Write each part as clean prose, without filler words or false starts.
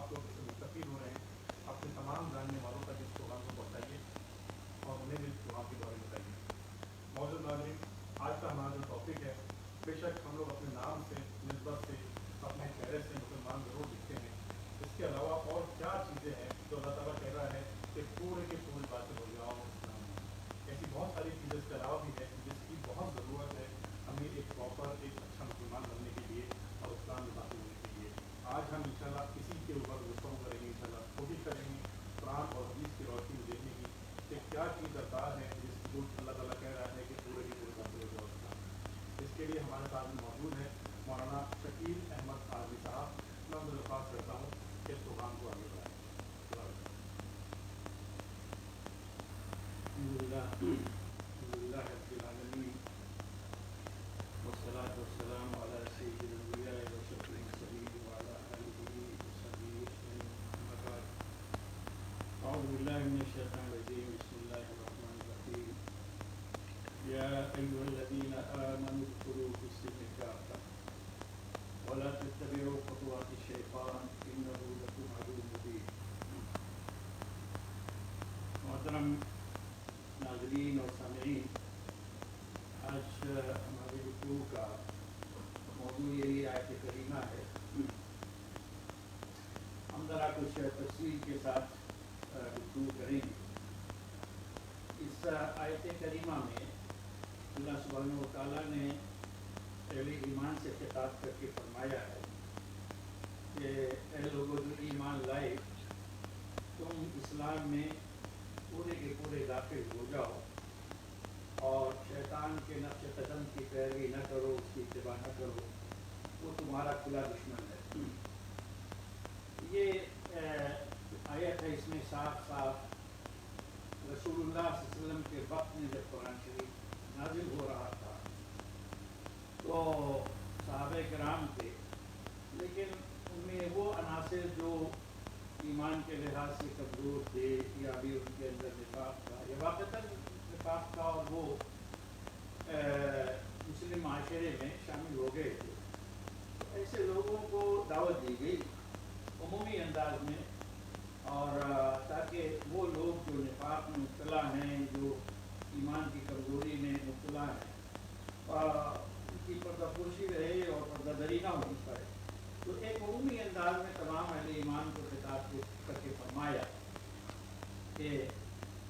آپ لوگ اس سے مستفید ہو رہے ہیں، اپنے تمام جاننے والوں تک اس پروگرام کو پہنچائیے اور انہیں بھی اس پروگرام کے بارے میں بتائیے۔ معزز ناظرین، آج کا ہمارا جو ٹاپک ہے، بے شک ہم لوگ اپنے نام سے، نسبت سے، اپنے چہرے سے مسلمان ضرور دکھتے ہیں، اس کے علاوہ اور کیا چیزیں ہیں جو اللہ تعالیٰ کہہ رہا ہے کہ پورے کے پورے باطل ہو جاؤ اسلام میں۔ ایسی بہت ساری چیزیں اس کے علاوہ بھی ہے جس کی بہت ضرورت ہے ہمیں ایک پراپر ایک اچھا مسلمان بننے کے لیے اور اسلام میں داخل ہونے کے لیے۔ آج ہم انشاءاللہ اسی کے اوپر گفتگو کریں گے، انشاءاللہ کوشش کریں گے قرآن اور حدیث کی روشنی میں دیکھنے کی کہ کیا چیز درکار ہے جس کو اللہ تعالیٰ کہہ رہا ہے کہ پورے کے پورے داخل ہو جاؤ اسلام میں۔ اس کے لیے ہمارے ساتھ میں موجود ہے مولانا شکیل احمد قاضی صاحب۔ میں ان سے درخواست کرتا ہوں کہ اس پروگرام کو آگے بڑھائیں۔ الحمدللہ رب العالمین والصلاة والسلام علی سید الانبیاء واشرف المرسلین وعلی آلہ وصحبہ اجمعین، اما بعد۔ اعوذ باللہ من الشیطان الرجیم، بسم اللہ الرحمن الرحیم۔ یا ایھا الذین آمنوا ادخلوا فی السلم کافۃ ولا تتبعوا خطوات الشیطان انہ لکم عدو مبین۔ محترم ناظرین اور سامعین، آج ہماری گفتگو کا موضوع یہی آیت کریمہ ہے۔ ہم ذرا کچھ تفصیل کے ساتھ گفتگو کریں گے۔ اس آیت کریمہ میں اللہ سبحانہ و تعالیٰ نے اہل ایمان سے خطاب کر کے فرمایا ہے کہ اے لوگوں جو ایمان لائے، تم اسلام میں پورے کے پورے داخل ہو جاؤ اور شیطان کے نقش قدم کی پیروی نہ کرو، اس کی اتباع نہ کرو، وہ تمہارا کھلا دشمن ہے۔ یہ آیت ہے، اس میں صاف صاف رسول اللہ صلی اللہ علیہ وسلم کے وقت میں جب قرآن شریف نازل ہو رہا تھا تو صحابہ کرام تھے، لیکن ان میں وہ عناصر جو ایمان کے لحاظ سے کمزور تھے یا بھی ان کے اندر نفاق تھا یا واقعتاً نفاق تھا اور وہ مسلم معاشرے میں شامل ہو گئے تھے، تو ایسے لوگوں کو دعوت دی گئی عمومی انداز میں، اور تاکہ وہ لوگ جو نفاق میں مبتلا ہیں، جو ایمان کی کمزوری میں مبتلا ہیں، ان کی پردہ پوشی رہے اور پردہ دری نہ ہونی پڑے۔ تو ایک عمومی انداز میں تمام اہل ایمان کو خطاب کر کے فرمایا کہ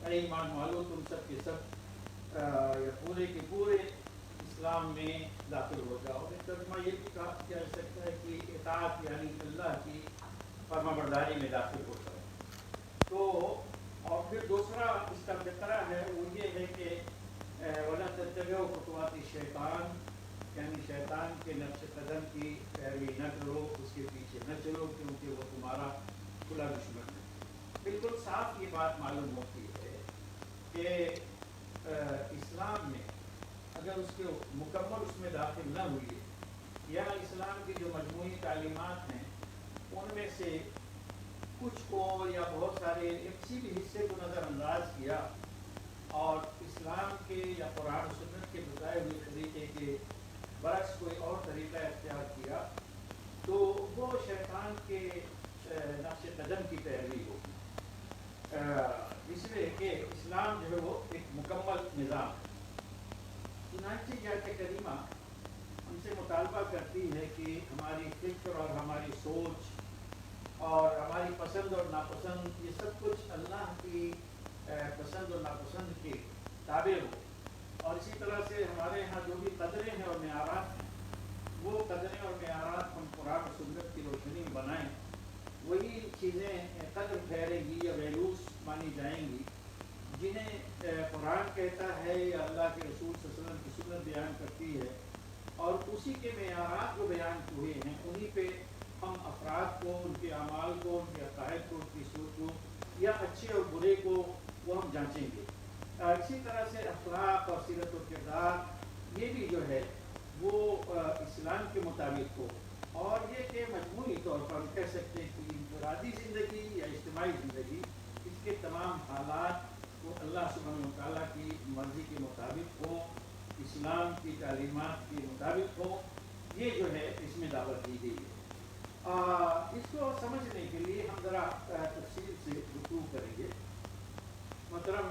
اے ایمان والو، تم سب کے سب یا پورے کے پورے اسلام میں داخل ہو جاؤ۔ ایک ترجمہ یہ بھی کہا جا سکتا ہے کہ اطاعت یعنی اللہ کی فرما برداری میں داخل ہو جاؤ۔ تو اور پھر دوسرا اس کا فقرہ ہے وہ یہ ہے کہ وَلَا تَتَّبِعُوا خُطُوَاتِ الشَّيْطَانِ، یعنی شیطان کے نقش قدم کی پیروی نہ کرو، اس کے پیچھے نہ چلو، کیونکہ وہ تمہارا کھلا دشمن ہے۔ بالکل صاف یہ بات معلوم ہوتی ہے کہ اسلام میں اگر اس کے مکمل اس میں داخل نہ ہوئی یا اسلام کی جو مجموعی تعلیمات ہیں ان میں سے کچھ کو یا بہت سارے کسی بھی حصے کو نظر انداز کیا اور اسلام کے یا قرآن و سنت کے بتائے ہوئے طریقے کے برعکس کوئی اور طریقہ اختیار کیا، تو وہ شیطان کے نقش قدم کی پیروی ہوگی، اس لیے کہ اسلام جو ہے وہ ایک مکمل نظام ہے۔ چنانچہ یہ آیت کریمہ ہم سے مطالبہ کرتی ہے کہ ہماری فکر اور ہماری سوچ اور ہماری پسند اور ناپسند یہ سب کچھ اللہ کی پسند اور ناپسند کے تابع ہو، اور اسی طرح سے ہمارے یہاں جو بھی قدریں ہیں اور معیارات ہیں وہ قدریں اور معیارات ہم قرآن و سنت کی روشنی میں بنائیں، وہی چیزیں قدر ٹھہریں گی یا ویلوز مانی جائیں گی جنہیں قرآن کہتا ہے یا اللہ کے رسول صلی اللہ علیہ وسلم کی سنت بیان کرتی ہے، اور اسی کے معیارات جو بیان ہوئے ہیں انہی پہ ہم افراد کو، ان کے اعمال کو، ان کے عقائد کو، ان کی سوچ کو یا اچھے اور برے کو وہ ہم جانچیں گے۔ اسی طرح سے اخلاق اور سیرت و کردار یہ بھی جو ہے وہ اسلام کے مطابق ہو، اور یہ کہ مجموعی طور پر ہم کہہ سکتے ہیں کہ انفرادی زندگی یا اجتماعی زندگی اس کے تمام حالات وہ اللہ سبحانہ و تعالیٰ کی مرضی کے مطابق ہو، اسلام کی تعلیمات کے مطابق ہو، یہ جو ہے اس میں دعوت دی گئی ہے۔ اس کو سمجھنے کے لیے ہم ذرا تفصیل سے گفتگو کریں گے. محترم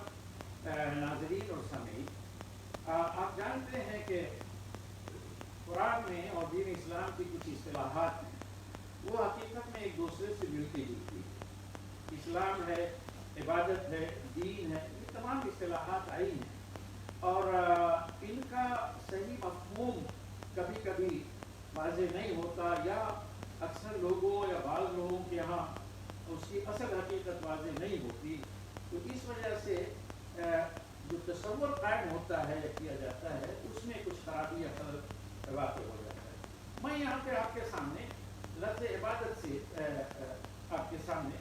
ناظرین اور سامعین، آپ جانتے ہیں کہ قرآن میں اور دین اسلام کی کچھ اصطلاحات ہیں وہ حقیقت میں ایک دوسرے سے ملتی جلتی. اسلام ہے، عبادت ہے، دین ہے، یہ تمام اصطلاحات آئی ہیں اور ان کا صحیح مفہوم کبھی کبھی واضح نہیں ہوتا، یا اکثر لوگوں یا بعض لوگوں کے یہاں اس کی اصل حقیقت واضح نہیں ہوتی. تو اس وجہ سے جو تصور قائم ہوتا ہے یا کیا جاتا ہے اس میں کچھ خرابی یا خلل واقع ہو جاتا ہے. میں یہاں پہ آپ کے سامنے لفظ عبادت سے آپ کے سامنے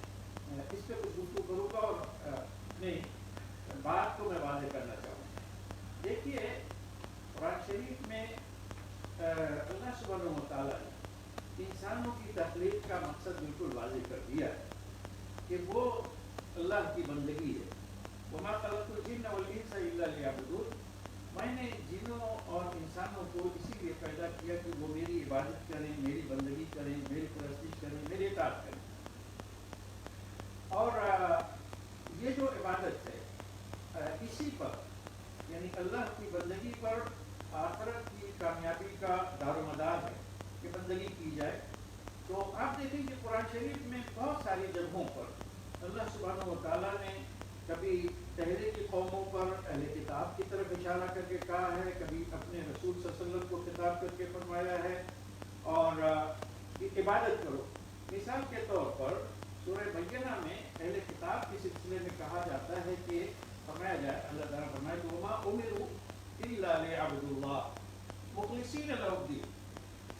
اس پہ کچھ گفتگو کروں گا اور اپنی بات کو میں واضح کرنا چاہوں گا. دیکھیے، قرآن شریف میں اللہ سبحانہ و تعالیٰ نے انسانوں کی تخلیق کا مقصد بالکل واضح کر دیا ہے کہ وہ اللہ کی بندگی ہے. وما خلقت الجن والانس الا لیعبدون، میں نے جنوں اور انسانوں کو اسی لیے پیدا کیا کہ وہ میری عبادت کریں، میری بندگی کریں، میری پرستش کریں، میری اطاعت کریں. اور یہ جو عبادت ہے اسی پر، یعنی اللہ کی بندگی پر آخرت کی کامیابی کا دار و مدار ہے کہ بندگی کی جائے. تو آپ دیکھیں کہ قرآن شریف میں بہت ساری جگہوں پر اللہ سبحانہ و تعالیٰ نے کبھی پہلے کی قوموں پر اہل کتاب کی طرف اشارہ کر کے کہا ہے، کبھی اپنے رسول صلی اللہ علیہ وسلم کو خطاب کر کے فرمایا ہے اور عبادت کرو. مثال کے طور پر سورہ بینہ میں اہل کتاب کے سلسلے میں کہا جاتا ہے کہ فرمایا جائے، اللہ تعالیٰ فرمائے کہ وما امروا الا لیعبدوا اللہ مخلصین لہ الدین.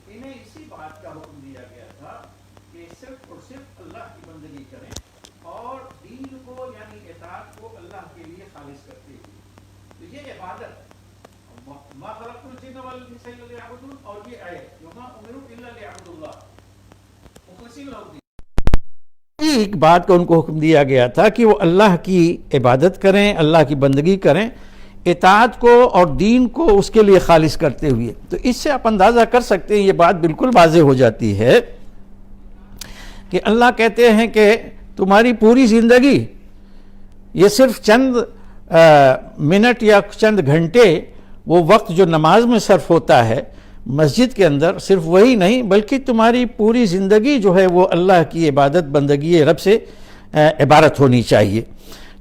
انہیں اسی بات کا حکم دیا گیا تھا کہ صرف اور صرف اللہ کی بندگی کریں اور دین کو یعنی اطاعت کو اللہ کے لیے خالص کرتے ہوئے. تو یہ عبادت ما خلقت الجن والانس الا لیعبدون، اور یہ آیت وما امروا الا لیعبدوا اللہ مخلصین لہ الدین. ایک بات کا ان کو حکم دیا گیا تھا کہ وہ اللہ کی عبادت کریں، اللہ کی بندگی کریں، اطاعت کو اور دین کو اس کے لیے خالص کرتے ہوئے. تو اس سے آپ اندازہ کر سکتے ہیں، یہ بات بالکل واضح ہو جاتی ہے کہ اللہ کہتے ہیں کہ تمہاری پوری زندگی یہ صرف چند منٹ یا چند گھنٹے وہ وقت جو نماز میں صرف ہوتا ہے مسجد کے اندر، صرف وہی نہیں بلکہ تمہاری پوری زندگی جو ہے وہ اللہ کی عبادت بندگی رب سے عبارت ہونی چاہیے.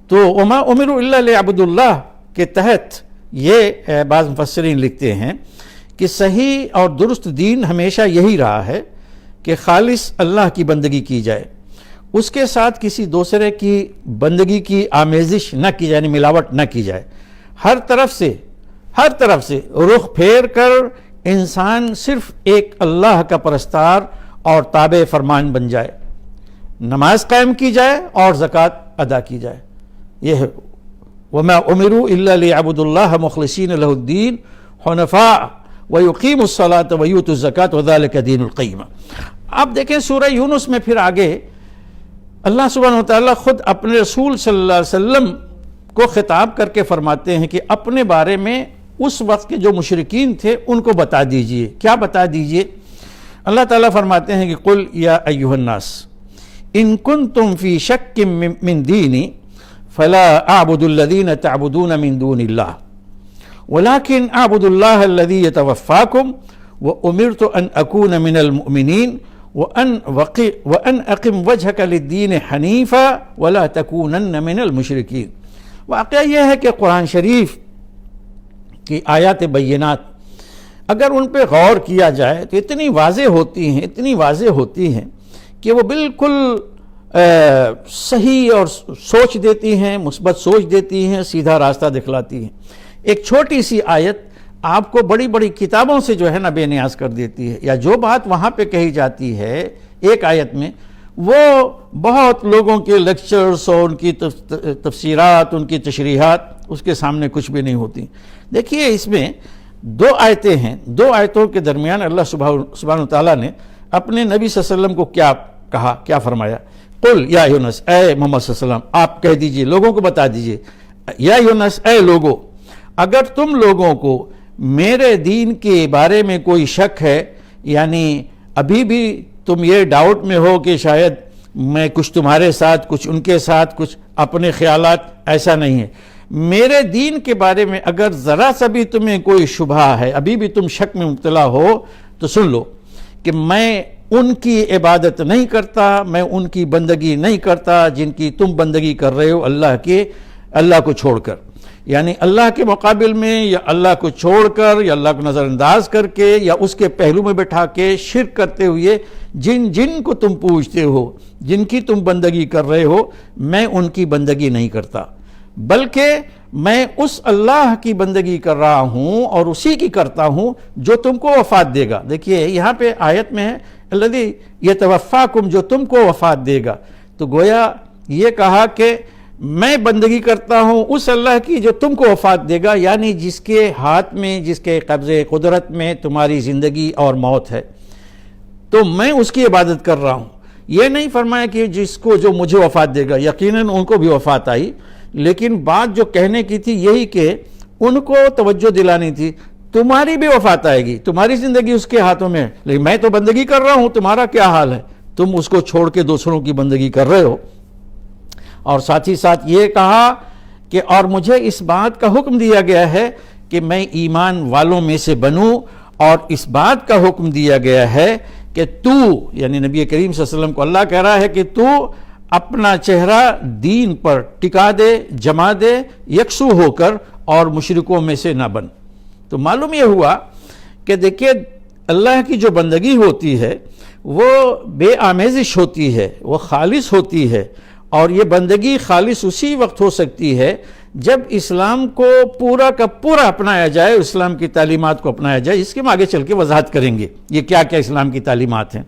تو وما امروا الا لیعبدوا اللہ کے تحت یہ بعض مفسرین لکھتے ہیں کہ صحیح اور درست دین ہمیشہ یہی رہا ہے کہ خالص اللہ کی بندگی کی جائے، اس کے ساتھ کسی دوسرے کی بندگی کی آمیزش نہ کی جائے، یعنی ملاوٹ نہ کی جائے. ہر طرف سے رخ پھیر کر انسان صرف ایک اللہ کا پرستار اور تابع فرمان بن جائے، نماز قائم کی جائے اور زکوٰۃ ادا کی جائے. یہ ہے وما امروا الا لیعبدوا اللہ مخلصین لہ الدین حنفاء ویقیموا الصلاۃ ویؤتوا الزکاۃ وذلک دین القیمہ. آپ دیکھیں سورہ یونس میں پھر آگے اللہ سبحانہ وتعالیٰ خود اپنے رسول صلی اللہ علیہ وسلم کو خطاب کر کے فرماتے ہیں کہ اپنے بارے میں اس وقت کے جو مشرکین تھے ان کو بتا دیجئے. کیا بتا دیجئے؟ اللہ تعالیٰ فرماتے ہیں کہ قل یا ایھا الناس ان کنتم فی شک من دینی فلا اعبد الذین تعبدون من دون اللہ ولكن اعبد اللہ الذی یتوفاکم وامرت ان اکون من المؤمنین وَأَنْ أَقِمْ وَجْهَكَ لِلدِّينِ حَنِيفًا وَلَا تَكُونَنَّ مِنَ الْمُشْرِكِينَ. واقعہ یہ ہے کہ قرآن شریف کی آیات بینات اگر ان پہ غور کیا جائے تو اتنی واضح ہوتی ہیں کہ وہ بالکل صحیح اور سوچ دیتی ہیں، مثبت سوچ دیتی ہیں، سیدھا راستہ دکھلاتی ہیں. ایک چھوٹی سی آیت آپ کو بڑی بڑی کتابوں سے جو ہے نا بے نیاز کر دیتی ہے، یا جو بات وہاں پہ کہی جاتی ہے ایک آیت میں وہ بہت لوگوں کے لیکچرز اور ان کی تفسیرات، ان کی تشریحات اس کے سامنے کچھ بھی نہیں ہوتی. دیکھیے اس میں دو آیتیں ہیں، دو آیتوں کے درمیان اللہ سبحانہ تعالیٰ نے اپنے نبی صلی اللہ علیہ وسلم کو کیا کہا، کیا فرمایا؟ قل یا ایھا الناس، اے محمد صلی اللہ علیہ وسلم آپ کہہ دیجئے، لوگوں کو بتا دیجئے، یا ایھا الناس اے لوگو، اگر تم لوگوں کو میرے دین کے بارے میں کوئی شک ہے، یعنی ابھی بھی تم یہ ڈاؤٹ میں ہو کہ شاید میں کچھ تمہارے ساتھ کچھ ان کے ساتھ کچھ اپنے خیالات، ایسا نہیں ہے. میرے دین کے بارے میں اگر ذرا سا بھی تمہیں کوئی شبہ ہے، ابھی بھی تم شک میں مبتلا ہو، تو سن لو کہ میں ان کی عبادت نہیں کرتا، میں ان کی بندگی نہیں کرتا جن کی تم بندگی کر رہے ہو اللہ کو چھوڑ کر. یعنی اللہ کے مقابل میں، یا اللہ کو چھوڑ کر، یا اللہ کو نظر انداز کر کے، یا اس کے پہلو میں بٹھا کے شرک کرتے ہوئے جن کو تم پوجتے ہو، جن کی تم بندگی کر رہے ہو، میں ان کی بندگی نہیں کرتا، بلکہ میں اس اللہ کی بندگی کر رہا ہوں اور اسی کی کرتا ہوں جو تم کو وفات دے گا. دیکھیے یہاں پہ آیت میں ہے الذی یتوفاکم، جو تم کو وفات دے گا. تو گویا یہ کہا کہ میں بندگی کرتا ہوں اس اللہ کی جو تم کو وفات دے گا، یعنی جس کے ہاتھ میں، جس کے قبضے قدرت میں تمہاری زندگی اور موت ہے، تو میں اس کی عبادت کر رہا ہوں. یہ نہیں فرمایا کہ جو مجھے وفات دے گا. یقیناً ان کو بھی وفات آئی، لیکن بات جو کہنے کی تھی یہی کہ ان کو توجہ دلانی تھی تمہاری بھی وفات آئے گی، تمہاری زندگی اس کے ہاتھوں میں، لیکن میں تو بندگی کر رہا ہوں، تمہارا کیا حال ہے؟ تم اس کو چھوڑ کے دوسروں کی بندگی کر رہے ہو. اور ساتھ ہی ساتھ یہ کہا کہ اور مجھے اس بات کا حکم دیا گیا ہے کہ میں ایمان والوں میں سے بنوں، اور اس بات کا حکم دیا گیا ہے کہ تو، یعنی نبی کریم صلی اللہ علیہ وسلم کو اللہ کہہ رہا ہے کہ تو اپنا چہرہ دین پر ٹکا دے، جما دے، یکسو ہو کر، اور مشرکوں میں سے نہ بن. تو معلوم یہ ہوا کہ دیکھیے اللہ کی جو بندگی ہوتی ہے وہ بے آمیزش ہوتی ہے، وہ خالص ہوتی ہے، اور یہ بندگی خالص اسی وقت ہو سکتی ہے جب اسلام کو پورا کا پورا اپنایا جائے، اسلام کی تعلیمات کو اپنایا جائے. اس کے ہم آگے چل کے وضاحت کریں گے یہ کیا کیا اسلام کی تعلیمات ہیں.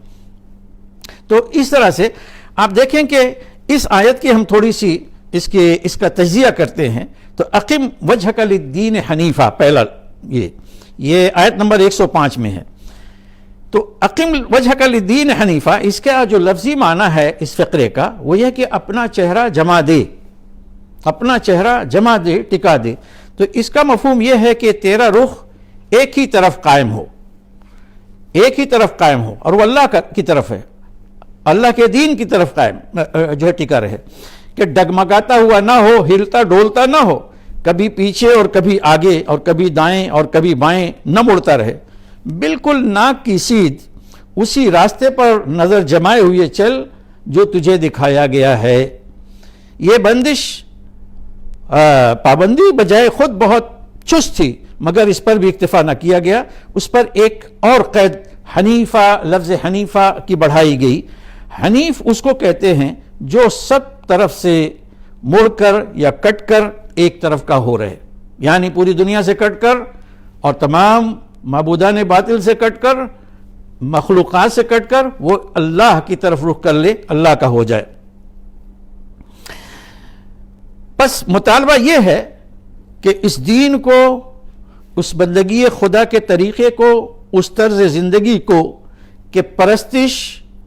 تو اس طرح سے آپ دیکھیں کہ اس آیت کی ہم تھوڑی سی اس کا تجزیہ کرتے ہیں. تو اقم وجہک للدین حنیفہ، پہلا یہ آیت نمبر 105 میں ہے. تو اقم وجہک للدین حنیفہ، اس کا جو لفظی معنی ہے اس فقرے کا وہ یہ کہ اپنا چہرہ جما دے، اپنا چہرہ جما دے، ٹکا دے. تو اس کا مفہوم یہ ہے کہ تیرا رخ ایک ہی طرف قائم ہو، ایک ہی طرف قائم ہو، اور وہ اللہ کی طرف ہے، اللہ کے دین کی طرف قائم جو ہے ٹکا رہے، کہ ڈگمگاتا ہوا نہ ہو، ہلتا ڈولتا نہ ہو، کبھی پیچھے اور کبھی آگے اور کبھی دائیں اور کبھی بائیں نہ مڑتا رہے، بالکل ناک کی سیدھ اسی راستے پر نظر جمائے ہوئے چل جو تجھے دکھایا گیا ہے. یہ بندش پابندی بجائے خود بہت چست تھی، مگر اس پر بھی اکتفا نہ کیا گیا، اس پر ایک اور قید حنیفہ، لفظ حنیفہ کی بڑھائی گئی. حنیف اس کو کہتے ہیں جو سب طرف سے مڑ کر یا کٹ کر ایک طرف کا ہو رہے، یعنی پوری دنیا سے کٹ کر اور تمام معبودان باطل سے کٹ کر، مخلوقات سے کٹ کر، وہ اللہ کی طرف رخ کر لے، اللہ کا ہو جائے. بس مطالبہ یہ ہے کہ اس دین کو، اس بندگی خدا کے طریقے کو، اس طرز زندگی کو کہ پرستش،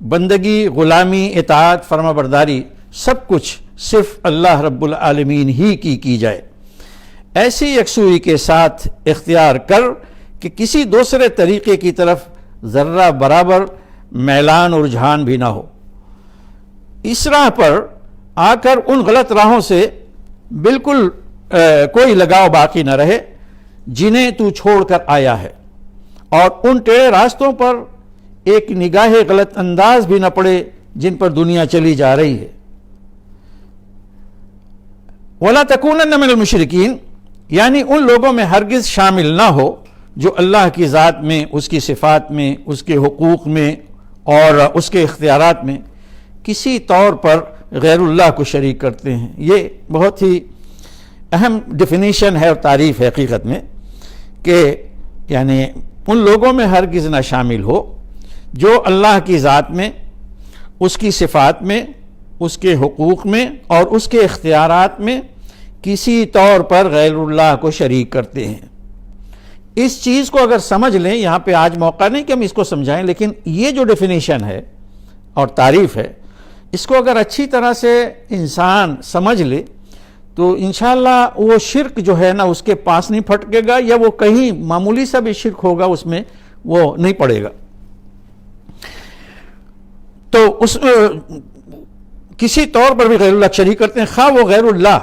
بندگی، غلامی، اطاعت، فرما برداری، سب کچھ صرف اللہ رب العالمین ہی کی جائے. ایسی یکسوئی کے ساتھ اختیار کر کہ کسی دوسرے طریقے کی طرف ذرہ برابر میلان اور رجحان بھی نہ ہو. اس راہ پر آ کر ان غلط راہوں سے بالکل کوئی لگاؤ باقی نہ رہے جنہیں تو چھوڑ کر آیا ہے، اور ان ٹیڑھے راستوں پر ایک نگاہ غلط انداز بھی نہ پڑے جن پر دنیا چلی جا رہی ہے. وَلَا تَكُونَنَّ مِنَ الْمُشْرِكِينَ، یعنی ان لوگوں میں ہرگز شامل نہ ہو جو اللہ کی ذات میں، اس کی صفات میں، اس کے حقوق میں اور اس کے اختیارات میں کسی طور پر غیر اللہ کو شریک کرتے ہیں. یہ بہت ہی اہم ڈیفینیشن ہے اور تعریف ہے حقیقت میں، کہ یعنی ان لوگوں میں ہرگز نہ شامل ہو جو اللہ کی ذات میں، اس کی صفات میں، اس کے حقوق میں اور اس کے اختیارات میں کسی طور پر غیر اللہ کو شریک کرتے ہیں. اس چیز کو اگر سمجھ لیں، یہاں پہ آج موقع نہیں کہ ہم اس کو سمجھائیں، لیکن یہ جو ڈیفینیشن ہے اور تعریف ہے، اس کو اگر اچھی طرح سے انسان سمجھ لے تو انشاءاللہ وہ شرک جو ہے نا اس کے پاس نہیں پھٹکے گا، یا وہ کہیں معمولی سا بھی شرک ہوگا اس میں وہ نہیں پڑے گا. تو اس کسی طور پر بھی غیر اللہ شریک کرتے ہیں، خواہ وہ غیر اللہ،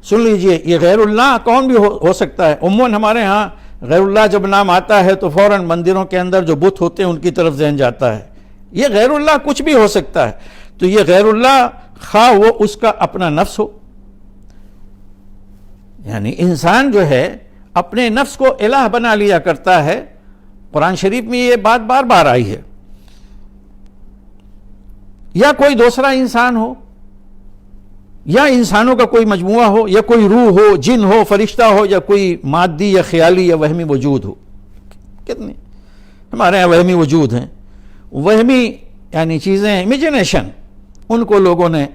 سن لیجئے یہ غیر اللہ کون بھی ہو سکتا ہے۔ عموماً ہمارے ہاں غیر اللہ جب نام آتا ہے تو فوراً مندروں کے اندر جو بت ہوتے ہیں ان کی طرف ذہن جاتا ہے۔ یہ غیر اللہ کچھ بھی ہو سکتا ہے، تو یہ غیر اللہ خواہ وہ اس کا اپنا نفس ہو، یعنی انسان جو ہے اپنے نفس کو الہ بنا لیا کرتا ہے۔ قرآن شریف میں یہ بات بار بار آئی ہے۔ یا کوئی دوسرا انسان ہو، یا انسانوں کا کوئی مجموعہ ہو، یا کوئی روح ہو، جن ہو، فرشتہ ہو، یا کوئی مادی یا خیالی یا وہمی وجود ہو۔ کتنے ہمارے یہاں وہمی وجود ہیں، وہمی یعنی چیزیں، امیجنیشن، ان کو لوگوں نے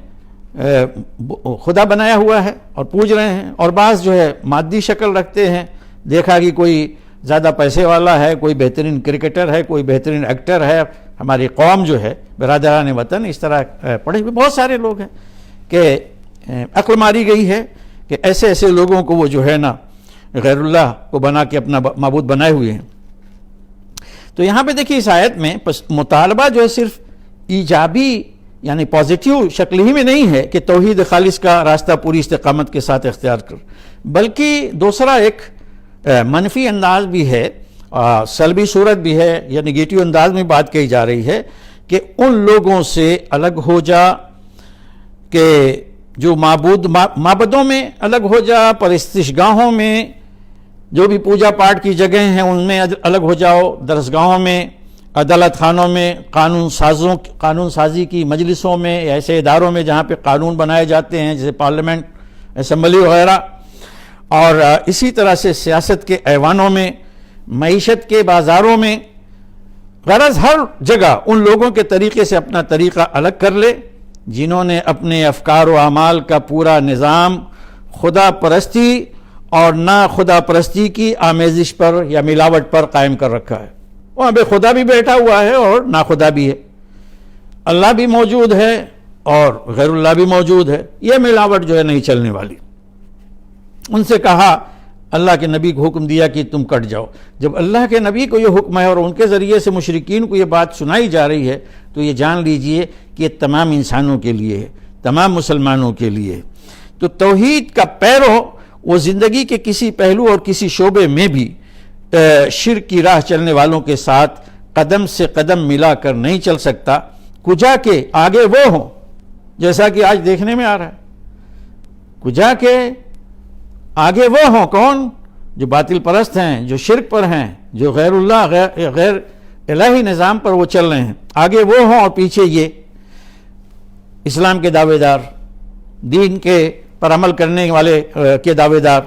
خدا بنایا ہوا ہے اور پوج رہے ہیں، اور بعض جو ہے مادی شکل رکھتے ہیں، دیکھا کہ کوئی زیادہ پیسے والا ہے، کوئی بہترین کرکٹر ہے، کوئی بہترین ایکٹر ہے۔ ہماری قوم جو ہے برادران وطن اس طرح پڑھے ہوئے بہت سارے لوگ ہیں کہ عقل ماری گئی ہے کہ ایسے ایسے لوگوں کو وہ جو ہے نا غیر اللہ کو بنا کے اپنا معبود بنائے ہوئے ہیں۔ تو یہاں پہ دیکھیے اس آیت میں مطالبہ جو ہے صرف ایجابی یعنی پازیٹیو شکل ہی میں نہیں ہے کہ توحید خالص کا راستہ پوری استقامت کے ساتھ اختیار کر، بلکہ دوسرا ایک منفی انداز بھی ہے، سلبی صورت بھی ہے، یا نگیٹیو انداز میں بات کہی جا رہی ہے کہ ان لوگوں سے الگ ہو جا، کہ جو معبدوں میں الگ ہو جا، پرستش گاہوں میں جو بھی پوجا پاٹ کی جگہیں ہیں ان میں الگ ہو جاؤ، درسگاہوں میں، عدالت خانوں میں، قانون سازی کی مجلسوں میں، ایسے اداروں میں جہاں پہ قانون بنائے جاتے ہیں جیسے پارلیمنٹ، اسمبلی وغیرہ، اور اسی طرح سے سیاست کے ایوانوں میں، معیشت کے بازاروں میں، غرض ہر جگہ ان لوگوں کے طریقے سے اپنا طریقہ الگ کر لے جنہوں نے اپنے افکار و اعمال کا پورا نظام خدا پرستی اور نا خدا پرستی کی آمیزش پر یا ملاوٹ پر قائم کر رکھا ہے۔ وہاں پہ خدا بھی بیٹھا ہوا ہے اور نا خدا بھی ہے، اللہ بھی موجود ہے اور غیر اللہ بھی موجود ہے، یہ ملاوٹ جو ہے نہیں چلنے والی۔ ان سے کہا، اللہ کے نبی کو حکم دیا کہ تم کٹ جاؤ۔ جب اللہ کے نبی کو یہ حکم ہے اور ان کے ذریعے سے مشرکین کو یہ بات سنائی جا رہی ہے تو یہ جان لیجئے کہ یہ تمام انسانوں کے لیے ہے، تمام مسلمانوں کے لیے ہے۔ تو توحید کا پیرو وہ زندگی کے کسی پہلو اور کسی شعبے میں بھی شرک کی راہ چلنے والوں کے ساتھ قدم سے قدم ملا کر نہیں چل سکتا، کجا کے آگے وہ ہوں، جیسا کہ آج دیکھنے میں آ رہا ہے، کجا کے آگے وہ ہوں کون؟ جو باطل پرست ہیں، جو شرک پر ہیں، جو غیر اللہ غیر الہی نظام پر وہ چل رہے ہیں، آگے وہ ہوں اور پیچھے یہ اسلام کے دعوے دار، دین کے پر عمل کرنے والے کے دعوے دار،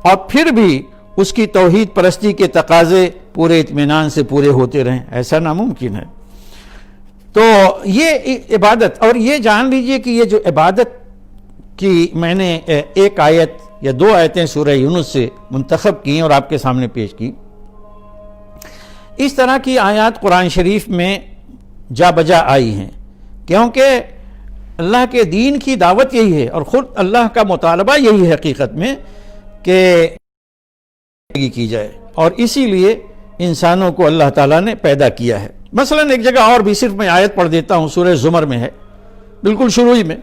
اور پھر بھی اس کی توحید پرستی کے تقاضے پورے اطمینان سے پورے ہوتے رہیں، ایسا ناممکن ہے۔ تو یہ عبادت، اور یہ جان لیجئے کہ یہ جو عبادت کی میں نے ایک آیت یا دو آیتیں سورہ یونس سے منتخب کی اور آپ کے سامنے پیش کی، اس طرح کی آیات قرآن شریف میں جا بجا آئی ہیں، کیونکہ اللہ کے دین کی دعوت یہی ہے اور خود اللہ کا مطالبہ یہی ہے حقیقت میں کہ کی جائے، اور اسی لیے انسانوں کو اللہ تعالیٰ نے پیدا کیا ہے۔ مثلا ایک جگہ اور بھی صرف میں آیت پڑھ دیتا ہوں، سورہ زمر میں ہے، بالکل شروع ہی میں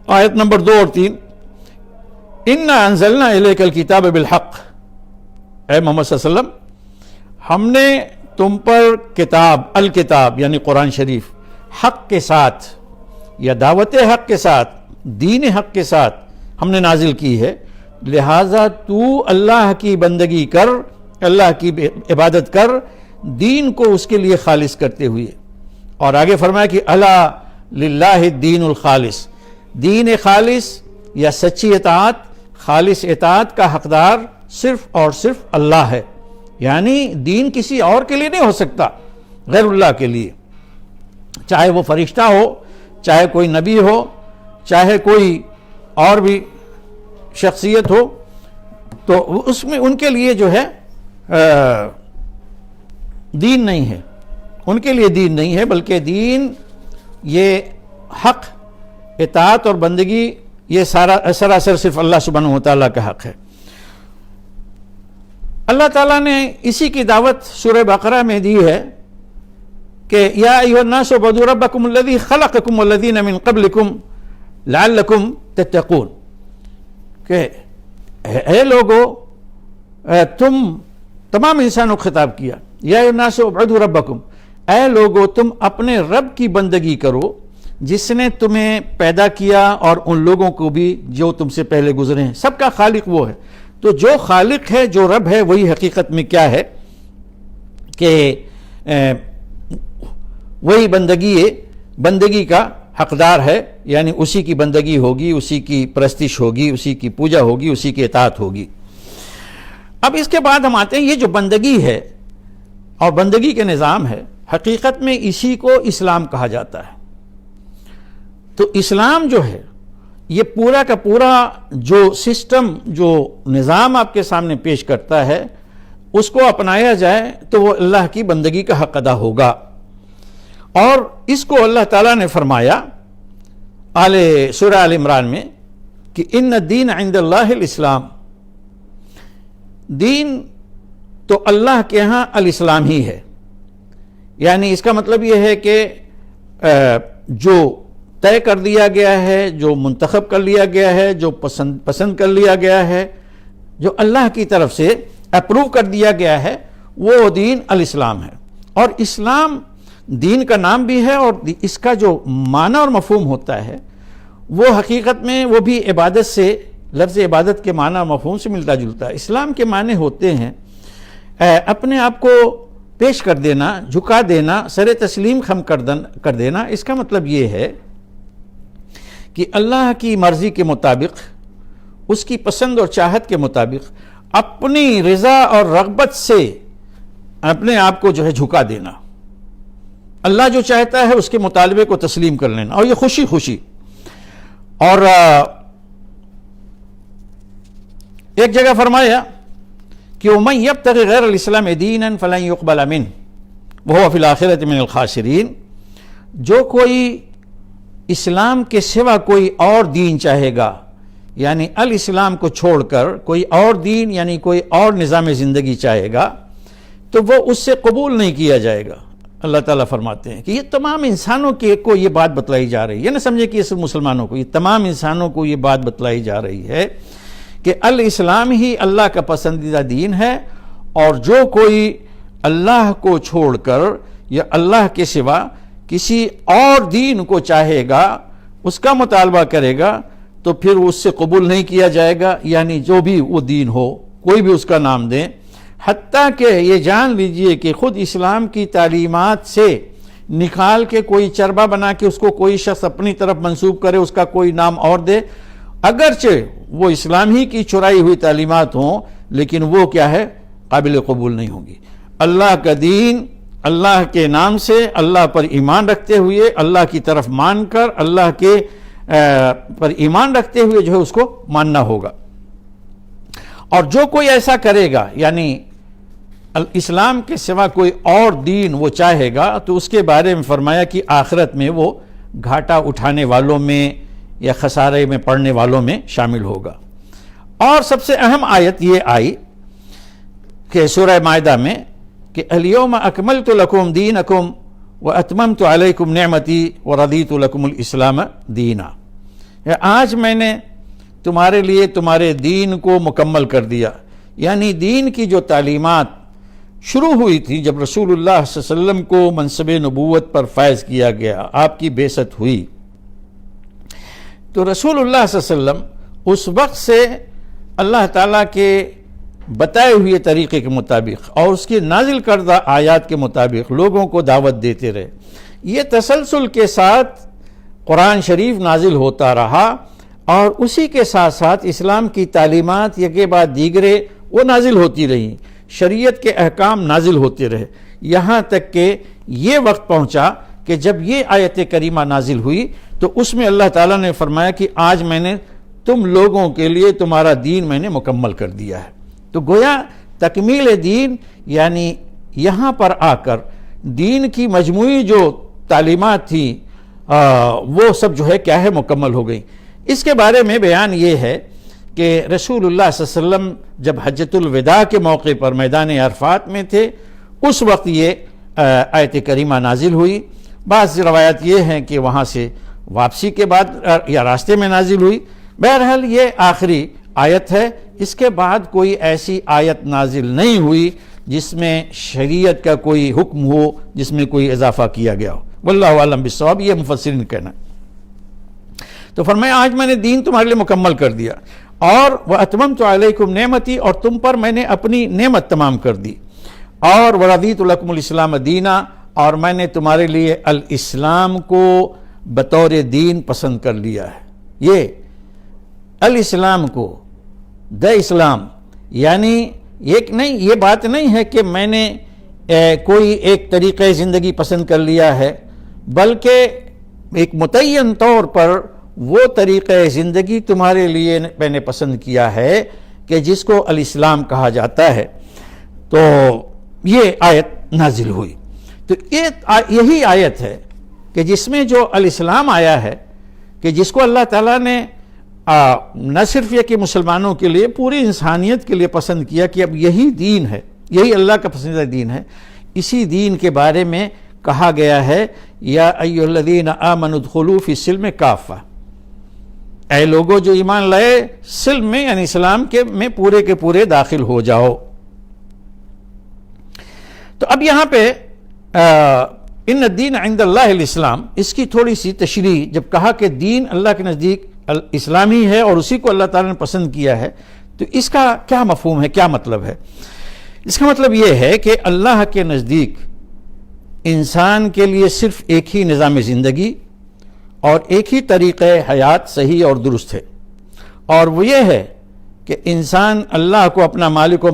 آیت نمبر 2 اور 3، اِنَّا أَنزَلْنَا إِلَيْكَ الْكِتَابَ بِالْحَقِّ، اے محمد صلی اللہ علیہ وسلم ہم نے تم پر کتاب، الکتاب یعنی قرآن شریف، حق کے ساتھ یا دعوت حق کے ساتھ، دین حق کے ساتھ ہم نے نازل کی ہے، لہٰذا تو اللہ کی بندگی کر، اللہ کی عبادت کر، دین کو اس کے لیے خالص کرتے ہوئے۔ اور آگے فرمایا کہ الا للہ الدین الخالص، دین خالص یا سچی اطاعت، خالص اطاعت کا حقدار صرف اور صرف اللہ ہے، یعنی دین کسی اور کے لیے نہیں ہو سکتا، غیر اللہ کے لیے، چاہے وہ فرشتہ ہو، چاہے کوئی نبی ہو، چاہے کوئی اور بھی شخصیت ہو، تو اس میں ان کے لیے جو ہے دین نہیں ہے، ان کے لیے دین نہیں ہے، بلکہ دین یہ حق، اطاعت اور بندگی یہ سراسر صرف اللہ سبحانہ وتعالیٰ کا حق ہے۔ اللہ تعالیٰ نے اسی کی دعوت سورہ بقرہ میں دی ہے کہ یا ایھا الناس اعبدوا ربکم الذی خلقکم والذین من قبلکم لعلکم تتقون، کہ اے لوگو، تم تمام انسانوں کو خطاب کیا، یا ایھا الناس اعبدوا ربکم، اے لوگو تم اپنے رب کی بندگی کرو جس نے تمہیں پیدا کیا اور ان لوگوں کو بھی جو تم سے پہلے گزرے ہیں، سب کا خالق وہ ہے۔ تو جو خالق ہے، جو رب ہے، وہی حقیقت میں کیا ہے کہ وہی بندگی کا حقدار ہے، یعنی اسی کی بندگی ہوگی، اسی کی پرستش ہوگی، اسی کی پوجا ہوگی، اسی کی اطاعت ہوگی۔ اب اس کے بعد ہم آتے ہیں، یہ جو بندگی ہے اور بندگی کے نظام ہے، حقیقت میں اسی کو اسلام کہا جاتا ہے۔ تو اسلام جو ہے، یہ پورا کا پورا جو سسٹم، جو نظام آپ کے سامنے پیش کرتا ہے، اس کو اپنایا جائے تو وہ اللہ کی بندگی کا حق ادا ہوگا۔ اور اس کو اللہ تعالیٰ نے فرمایا سورہ آل عمران میں کہ ان الدین عند اللہ الاسلام، دین تو اللہ کے ہاں الاسلام ہی ہے، یعنی اس کا مطلب یہ ہے کہ جو طے کر دیا گیا ہے، جو منتخب کر لیا گیا ہے، جو پسند کر لیا گیا ہے، جو اللہ کی طرف سے اپروو کر دیا گیا ہے، وہ دین الاسلام ہے۔ اور اسلام دین کا نام بھی ہے، اور اس کا جو معنی اور مفہوم ہوتا ہے وہ حقیقت میں وہ بھی عبادت سے، لفظ عبادت کے معنی اور مفہوم سے ملتا جلتا ہے۔ اسلام کے معنی ہوتے ہیں اپنے آپ کو پیش کر دینا، جھکا دینا، سر تسلیم خم کر دینا۔ اس کا مطلب یہ ہے کہ اللہ کی مرضی کے مطابق، اس کی پسند اور چاہت کے مطابق اپنی رضا اور رغبت سے اپنے آپ کو جو ہے جھکا دینا، اللہ جو چاہتا ہے اس کے مطالبے کو تسلیم کر لینا، اور یہ خوشی خوشی۔ اور ایک جگہ فرمایا کہ وَمَن يَبْتَغِ غَيْرَ الْإِسْلَامِ دِينًا فَلَن يُقْبَلَ مِنْهُ وَهُوَ فِي الْآخِرَةِ مِنَ الْخَاسِرِينَ، جو کوئی اسلام کے سوا کوئی اور دین چاہے گا، یعنی الاسلام کو چھوڑ کر کوئی اور دین، یعنی کوئی اور نظام زندگی چاہے گا، تو وہ اس سے قبول نہیں کیا جائے گا۔ اللہ تعالیٰ فرماتے ہیں کہ یہ تمام انسانوں کو یہ بات بتلائی جا رہی ہے، یہ نہ سمجھے کہ یہ صرف مسلمانوں کو، یہ تمام انسانوں کو یہ بات بتلائی جا رہی ہے کہ الاسلام ہی اللہ کا پسندیدہ دین ہے، اور جو کوئی اللہ کو چھوڑ کر یا اللہ کے سوا کسی اور دین کو چاہے گا، اس کا مطالبہ کرے گا، تو پھر اس سے قبول نہیں کیا جائے گا، یعنی جو بھی وہ دین ہو، کوئی بھی اس کا نام دیں۔ حتیٰ کہ یہ جان لیجئے کہ خود اسلام کی تعلیمات سے نکال کے کوئی چربا بنا کے اس کو کوئی شخص اپنی طرف منسوب کرے، اس کا کوئی نام اور دے، اگرچہ وہ اسلام ہی کی چرائی ہوئی تعلیمات ہوں، لیکن وہ کیا ہے، قابل قبول نہیں ہوگی۔ اللہ کا دین اللہ کے نام سے، اللہ پر ایمان رکھتے ہوئے، اللہ کی طرف مان کر، اللہ کے پر ایمان رکھتے ہوئے جو ہے اس کو ماننا ہوگا۔ اور جو کوئی ایسا کرے گا، یعنی اسلام کے سوا کوئی اور دین وہ چاہے گا، تو اس کے بارے میں فرمایا کہ آخرت میں وہ گھاٹا اٹھانے والوں میں یا خسارے میں پڑنے والوں میں شامل ہوگا۔ اور سب سے اہم آیت یہ آئی کہ سورہ مائدہ میں کہ الیوم اکملت لکم دینکم واتممت علیکم نعمتی ورضیت لکم الاسلام دینا، آج میں نے تمہارے لیے تمہارے دین کو مکمل کر دیا۔ یعنی دین کی جو تعلیمات شروع ہوئی تھی جب رسول اللہ صلی اللہ علیہ وسلم کو منصب نبوت پر فائز کیا گیا، آپ کی بعثت ہوئی، تو رسول اللہ صلی اللہ علیہ وسلم اس وقت سے اللہ تعالیٰ کے بتائے ہوئے طریقے کے مطابق اور اس کی نازل کردہ آیات کے مطابق لوگوں کو دعوت دیتے رہے۔ یہ تسلسل کے ساتھ قرآن شریف نازل ہوتا رہا، اور اسی کے ساتھ ساتھ اسلام کی تعلیمات یکے بعد دیگرے وہ نازل ہوتی رہیں، شریعت کے احکام نازل ہوتے رہے، یہاں تک کہ یہ وقت پہنچا کہ جب یہ آیت کریمہ نازل ہوئی تو اس میں اللہ تعالیٰ نے فرمایا کہ آج میں نے تم لوگوں کے لیے تمہارا دین میں نے مکمل کر دیا ہے۔ تو گویا تکمیل دین، یعنی یہاں پر آ کر دین کی مجموعی جو تعلیمات تھیں وہ سب جو ہے کیا ہے، مکمل ہو گئی۔ اس کے بارے میں بیان یہ ہے کہ رسول اللہ صلی اللہ علیہ وسلم جب حجۃ الوداع کے موقع پر میدان عرفات میں تھے، اس وقت یہ آیت کریمہ نازل ہوئی. بعض روایات یہ ہیں کہ وہاں سے واپسی کے بعد یا راستے میں نازل ہوئی. بہرحال یہ آخری آیت ہے. اس کے بعد کوئی ایسی آیت نازل نہیں ہوئی جس میں شریعت کا کوئی حکم ہو، جس میں کوئی اضافہ کیا گیا ہو. واللہ اعلم بالصواب، یہ مفسرین کہنا. تو فرمایا آج میں نے دین تمہارے لیے مکمل کر دیا، اور وَأَتْمَمْتُ عَلَيْكُمْ نعمتی، اور تم پر میں نے اپنی نعمت تمام کر دی. اور وَرَضِيتُ لَكُمُ الْإِسْلَامَ دِينًا، اور میں نے تمہارے لیے الاسلام کو بطور دین پسند کر لیا ہے. یہ الاسلام کو اسلام یعنی یہ بات نہیں ہے کہ میں نے کوئی ایک طریقہ زندگی پسند کر لیا ہے، بلکہ ایک متعین طور پر وہ طریقہ زندگی تمہارے لیے میں نے پسند کیا ہے کہ جس کو الاسلام کہا جاتا ہے. تو یہ آیت نازل ہوئی. تو یہی آیت ہے کہ جس میں جو الاسلام آیا ہے، کہ جس کو اللہ تعالیٰ نے نہ صرف یہ کہ مسلمانوں کے لیے، پوری انسانیت کے لیے پسند کیا کہ اب یہی دین ہے، یہی اللہ کا پسندیدہ دین ہے. اسی دین کے بارے میں کہا گیا ہے یا ایھا الذین آمنوا ادخلوا فی السلم کافہ، اے لوگو جو ایمان لائے سلم میں یعنی اسلام کے میں پورے کے پورے داخل ہو جاؤ. تو اب یہاں پہ ان الدین عند اللہ الاسلام، اس کی تھوڑی سی تشریح. جب کہا کہ دین اللہ کے نزدیک اسلامی ہے اور اسی کو اللہ تعالیٰ نے پسند کیا ہے، تو اس کا کیا مفہوم ہے، کیا مطلب ہے؟ اس کا مطلب یہ ہے کہ اللہ کے نزدیک انسان کے لیے صرف ایک ہی نظام زندگی اور ایک ہی طریقہ حیات صحیح اور درست ہے، اور وہ یہ ہے کہ انسان اللہ کو اپنا مالک و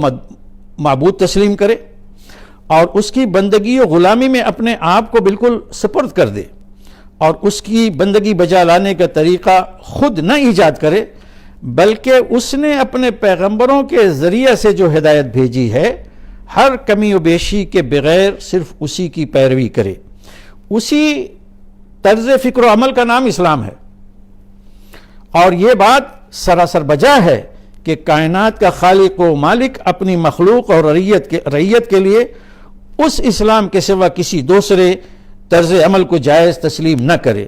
معبود تسلیم کرے اور اس کی بندگی و غلامی میں اپنے آپ کو بالکل سپرد کر دے، اور اس کی بندگی بجا لانے کا طریقہ خود نہ ایجاد کرے، بلکہ اس نے اپنے پیغمبروں کے ذریعے سے جو ہدایت بھیجی ہے ہر کمی و بیشی کے بغیر صرف اسی کی پیروی کرے. اسی طرز فکر و عمل کا نام اسلام ہے. اور یہ بات سراسر بجا ہے کہ کائنات کا خالق و مالک اپنی مخلوق اور رعیت کے لیے اس اسلام کے سوا کسی دوسرے طرز عمل کو جائز تسلیم نہ کرے.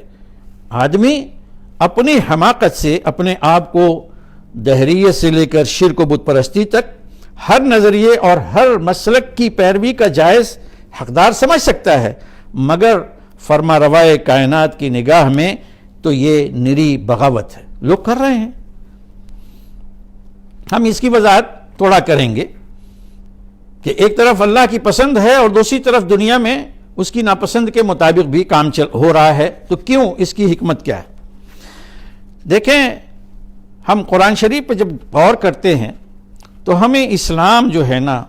آدمی اپنی حماقت سے اپنے آپ کو دہریت سے لے کر شرک و بت پرستی تک ہر نظریے اور ہر مسلک کی پیروی کا جائز حقدار سمجھ سکتا ہے، مگر فرما روائے کائنات کی نگاہ میں تو یہ نری بغاوت ہے. لوگ کر رہے ہیں. ہم اس کی وضاحت تھوڑا کریں گے کہ ایک طرف اللہ کی پسند ہے اور دوسری طرف دنیا میں اس کی ناپسند کے مطابق بھی کام ہو رہا ہے. تو کیوں؟ اس کی حکمت کیا ہے؟ دیکھیں، ہم قرآن شریف پہ جب غور کرتے ہیں تو ہمیں اسلام جو ہے نا،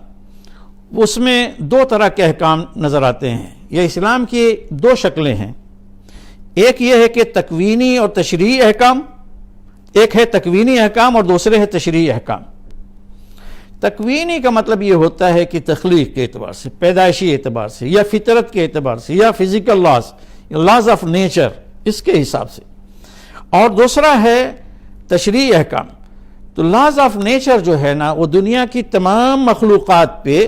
اس میں دو طرح کے احکام نظر آتے ہیں. یہ اسلام کی دو شکلیں ہیں. ایک یہ ہے کہ تکوینی اور تشریعی احکام، ایک ہے تکوینی احکام اور دوسرے ہے تشریعی احکام. تکوینی کا مطلب یہ ہوتا ہے کہ تخلیق کے اعتبار سے، پیدائشی اعتبار سے، یا فطرت کے اعتبار سے، یا فزیکل لاز آف نیچر، اس کے حساب سے. اور دوسرا ہے تشریعی احکام. تو لاز آف نیچر جو ہے نا، وہ دنیا کی تمام مخلوقات پہ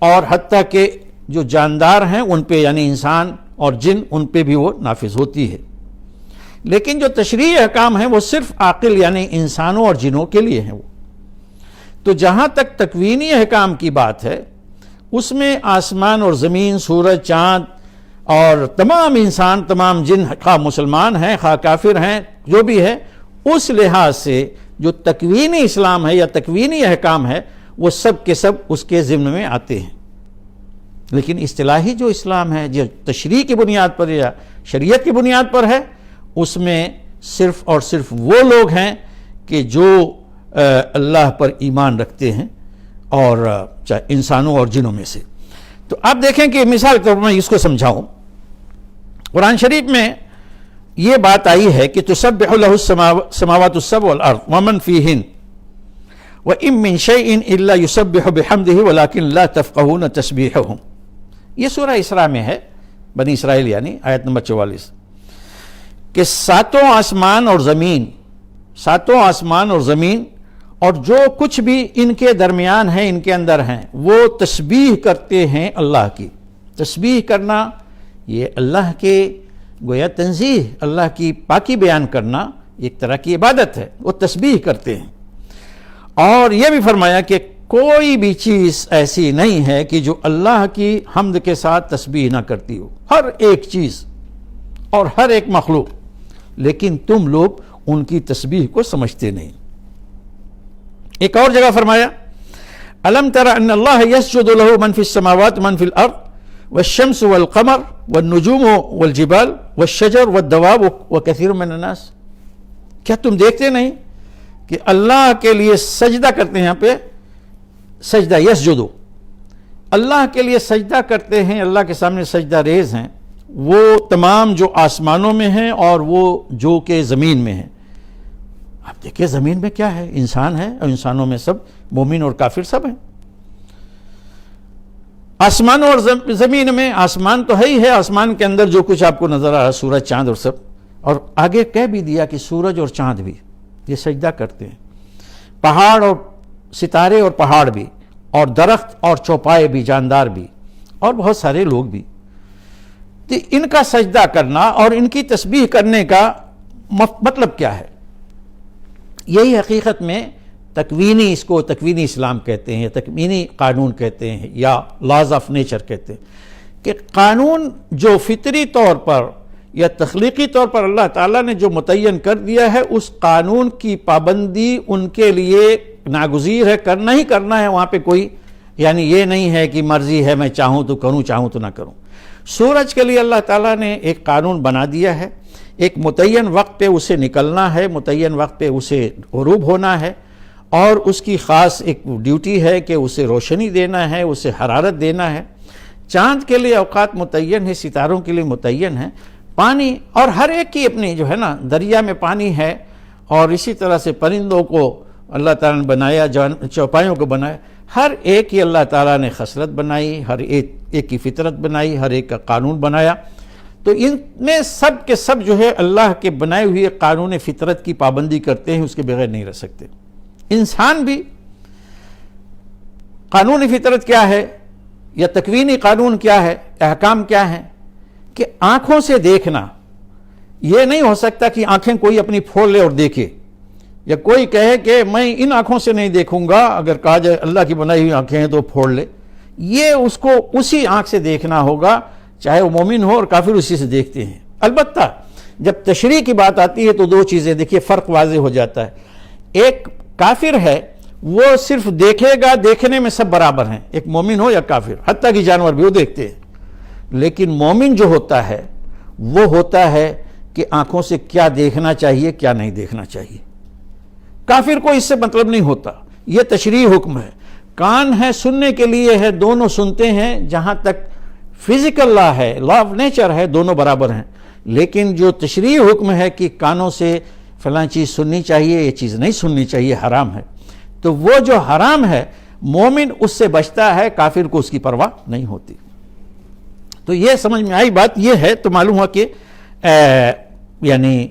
اور حتیٰ کہ جو جاندار ہیں ان پہ، یعنی انسان اور جن، ان پہ بھی وہ نافذ ہوتی ہے. لیکن جو تشریعی احکام ہیں وہ صرف عاقل یعنی انسانوں اور جنوں کے لیے ہیں. وہ تو جہاں تک تکوینی احکام کی بات ہے، اس میں آسمان اور زمین، سورج، چاند اور تمام انسان، تمام جن، خواہ مسلمان ہیں خواہ کافر ہیں، جو بھی ہے، اس لحاظ سے جو تکوینی اسلام ہے یا تکوینی احکام ہے وہ سب کے سب اس کے ضمن میں آتے ہیں. لیکن اصطلاحی جو اسلام ہے، جو تشریع کی بنیاد پر یا شریعت کی بنیاد پر ہے، اس میں صرف اور صرف وہ لوگ ہیں کہ جو اللہ پر ایمان رکھتے ہیں، اور چاہے انسانوں اور جنوں میں سے. تو آپ دیکھیں کہ مثال کے طور پر میں اس کو سمجھاؤں. قرآن شریف میں یہ بات آئی ہے کہ تسبح له السماوات السبع والارض ومن فیہن وَإِن مِّن شَيْءٍ إِلَّا يُسَبِّحُ بِحَمْدِهِ وَلَكِن لَا تَفْقَهُونَ تَسْبِيحَهُمْ. یہ سورہ اسراء میں ہے، بنی اسرائیل یعنی آیت نمبر 44، کہ ساتوں آسمان اور زمین اور جو کچھ بھی ان کے درمیان ہیں، ان کے اندر ہیں، وہ تسبیح کرتے ہیں اللہ کی. تسبیح کرنا یہ اللہ کے گویا تنزیہ، اللہ کی پاکی بیان کرنا ایک طرح کی عبادت ہے، وہ تسبیح کرتے ہیں۔ اور یہ بھی فرمایا کہ کوئی بھی چیز ایسی نہیں ہے کہ جو اللہ کی حمد کے ساتھ تسبیح نہ کرتی ہو، ہر ایک چیز اور ہر ایک مخلوق، لیکن تم لوگ ان کی تسبیح کو سمجھتے نہیں۔ ایک اور جگہ فرمایا الم تر ان اللہ یسجد له من فی السماوات من فی الارض والشمس والقمر والنجوم والجبال والشجر والدواب وکثیر من الناس، کیا تم دیکھتے نہیں کہ اللہ کے لیے سجدہ کرتے ہیں، یہاں پہ سجدہ یسجدو، اللہ کے لیے سجدہ کرتے ہیں، اللہ کے سامنے سجدہ ریز ہیں، وہ تمام جو آسمانوں میں ہیں اور وہ جو کہ زمین میں ہیں۔ آپ دیکھیں زمین میں کیا ہے، انسان ہے، اور انسانوں میں سب مومن اور کافر سب ہیں۔ آسمانوں اور زمین میں، آسمان تو ہے ہی ہے، آسمان کے اندر جو کچھ آپ کو نظر آ رہا ہے، سورج چاند اور سب، اور آگے کہہ بھی دیا کہ سورج اور چاند بھی یہ سجدہ کرتے ہیں، پہاڑ اور ستارے اور پہاڑ بھی، اور درخت اور چوپائے بھی، جاندار بھی، اور بہت سارے لوگ بھی۔ تو ان کا سجدہ کرنا اور ان کی تسبیح کرنے کا مطلب کیا ہے؟ یہی حقیقت میں تکوینی، اس کو تکوینی اسلام کہتے ہیں، تکوینی قانون کہتے ہیں، یا لاز آف نیچر کہتے ہیں، کہ قانون جو فطری طور پر یا تخلیقی طور پر اللہ تعالیٰ نے جو متعین کر دیا ہے، اس قانون کی پابندی ان کے لیے ناگزیر ہے، کرنا ہی کرنا ہے، وہاں پہ کوئی یعنی یہ نہیں ہے کہ مرضی ہے میں چاہوں تو کروں، چاہوں تو نہ کروں۔ سورج کے لیے اللہ تعالیٰ نے ایک قانون بنا دیا ہے، ایک متعین وقت پہ اسے نکلنا ہے، متعین وقت پہ اسے غروب ہونا ہے، اور اس کی خاص ایک ڈیوٹی ہے کہ اسے روشنی دینا ہے، اسے حرارت دینا ہے۔ چاند کے لیے اوقات متعین ہے، ستاروں کے لیے متعین ہے، پانی، اور ہر ایک کی اپنی جو ہے نا، دریا میں پانی ہے، اور اسی طرح سے پرندوں کو اللہ تعالیٰ نے بنایا، چوپایوں کو بنایا، ہر ایک کی اللہ تعالیٰ نے خصلت بنائی، ہر ایک کی فطرت بنائی، ہر ایک کا قانون بنایا۔ تو ان میں سب کے سب جو ہے اللہ کے بنائے ہوئے قانون فطرت کی پابندی کرتے ہیں، اس کے بغیر نہیں رہ سکتے۔ انسان بھی قانون فطرت کیا ہے، یا تکوینی قانون کیا ہے، احکام کیا ہیں، کہ آنکھوں سے دیکھنا یہ نہیں ہو سکتا کہ آنکھیں کوئی اپنی پھوڑ لے اور دیکھے، یا کوئی کہے کہ میں ان آنکھوں سے نہیں دیکھوں گا، اگر کہا جائے اللہ کی بنائی ہوئی آنکھیں ہیں تو پھوڑ لے، یہ اس کو اسی آنکھ سے دیکھنا ہوگا، چاہے وہ مومن ہو اور کافر اسی سے دیکھتے ہیں۔ البتہ جب تشریع کی بات آتی ہے تو دو چیزیں دیکھیے، فرق واضح ہو جاتا ہے۔ ایک کافر ہے، وہ صرف دیکھے گا، دیکھنے میں سب برابر ہیں، ایک مومن ہو یا کافر، حتیٰ کہ جانور بھی وہ دیکھتے ہیں، لیکن مومن جو ہوتا ہے وہ ہوتا ہے کہ آنکھوں سے کیا دیکھنا چاہیے، کیا نہیں دیکھنا چاہیے۔ کافر کو اس سے مطلب نہیں ہوتا، یہ تشریعی حکم ہے، کان ہے سننے کے لیے ہے، دونوں سنتے ہیں، جہاں تک فزیکل لا ہے، لا آف نیچر ہے، دونوں برابر ہیں، لیکن جو تشریعی حکم ہے کہ کانوں سے فلاں چیز سننی چاہیے، یہ چیز نہیں سننی چاہیے، حرام ہے، تو وہ جو حرام ہے مومن اس سے بچتا ہے، کافر کو اس کی پرواہ نہیں ہوتی۔ تو یہ سمجھ میں آئی بات، یہ ہے تو معلوم ہوا کہ یعنی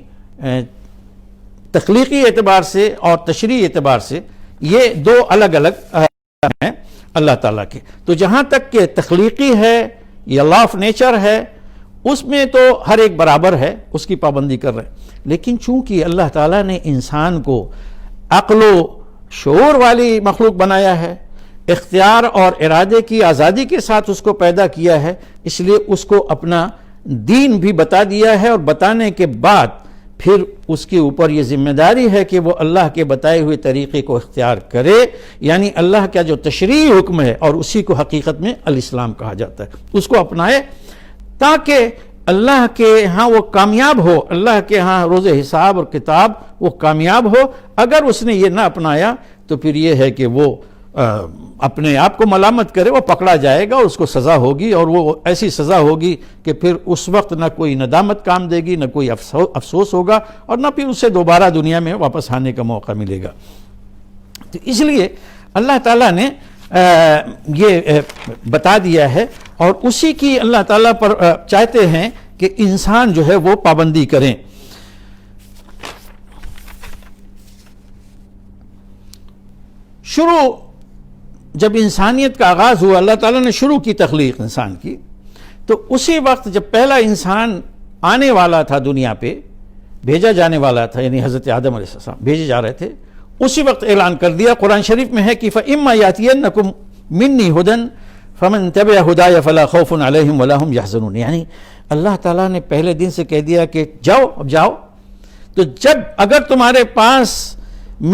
تخلیقی اعتبار سے اور تشریعی اعتبار سے یہ دو الگ الگ ہیں اللہ تعالیٰ کے۔ تو جہاں تک کہ تخلیقی ہے یا لا آف نیچر ہے، اس میں تو ہر ایک برابر ہے، اس کی پابندی کر رہے ہیں، لیکن چونکہ اللہ تعالیٰ نے انسان کو عقل و شعور والی مخلوق بنایا ہے، اختیار اور ارادے کی آزادی کے ساتھ اس کو پیدا کیا ہے، اس لیے اس کو اپنا دین بھی بتا دیا ہے، اور بتانے کے بعد پھر اس کے اوپر یہ ذمہ داری ہے کہ وہ اللہ کے بتائے ہوئے طریقے کو اختیار کرے، یعنی اللہ کا جو تشریعی حکم ہے، اور اسی کو حقیقت میں الاسلام کہا جاتا ہے، اس کو اپنائے تاکہ اللہ کے ہاں وہ کامیاب ہو، اللہ کے ہاں روز حساب اور کتاب وہ کامیاب ہو۔ اگر اس نے یہ نہ اپنایا تو پھر یہ ہے کہ وہ اپنے آپ کو ملامت کرے، وہ پکڑا جائے گا، اور اس کو سزا ہوگی، اور وہ ایسی سزا ہوگی کہ پھر اس وقت نہ کوئی ندامت کام دے گی، نہ کوئی افسوس ہوگا، اور نہ پھر اسے دوبارہ دنیا میں واپس آنے کا موقع ملے گا۔ تو اس لیے اللہ تعالیٰ نے یہ بتا دیا ہے، اور اسی کی اللہ تعالیٰ پر چاہتے ہیں کہ انسان جو ہے وہ پابندی کریں۔ شروع جب انسانیت کا آغاز ہوا، اللہ تعالیٰ نے شروع کی تخلیق انسان کی، تو اسی وقت جب پہلا انسان آنے والا تھا دنیا پہ، بھیجا جانے والا تھا، یعنی حضرت آدم علیہ السلام بھیجے جا رہے تھے، اسی وقت اعلان کر دیا. قرآن شریف میں ہے کہ فَإِمَّا يَأْتِيَنَّكُم مِّنِّي هُدًى فَمَن تَبِعَ هُدَايَ فَلَا خَوْفٌ عَلَيْهِمْ وَلَا هُمْ يَحْزَنُونَ. یعنی اللہ تعالیٰ نے پہلے دن سے کہہ دیا کہ جاؤ، اب جاؤ. تو جب اگر تمہارے پاس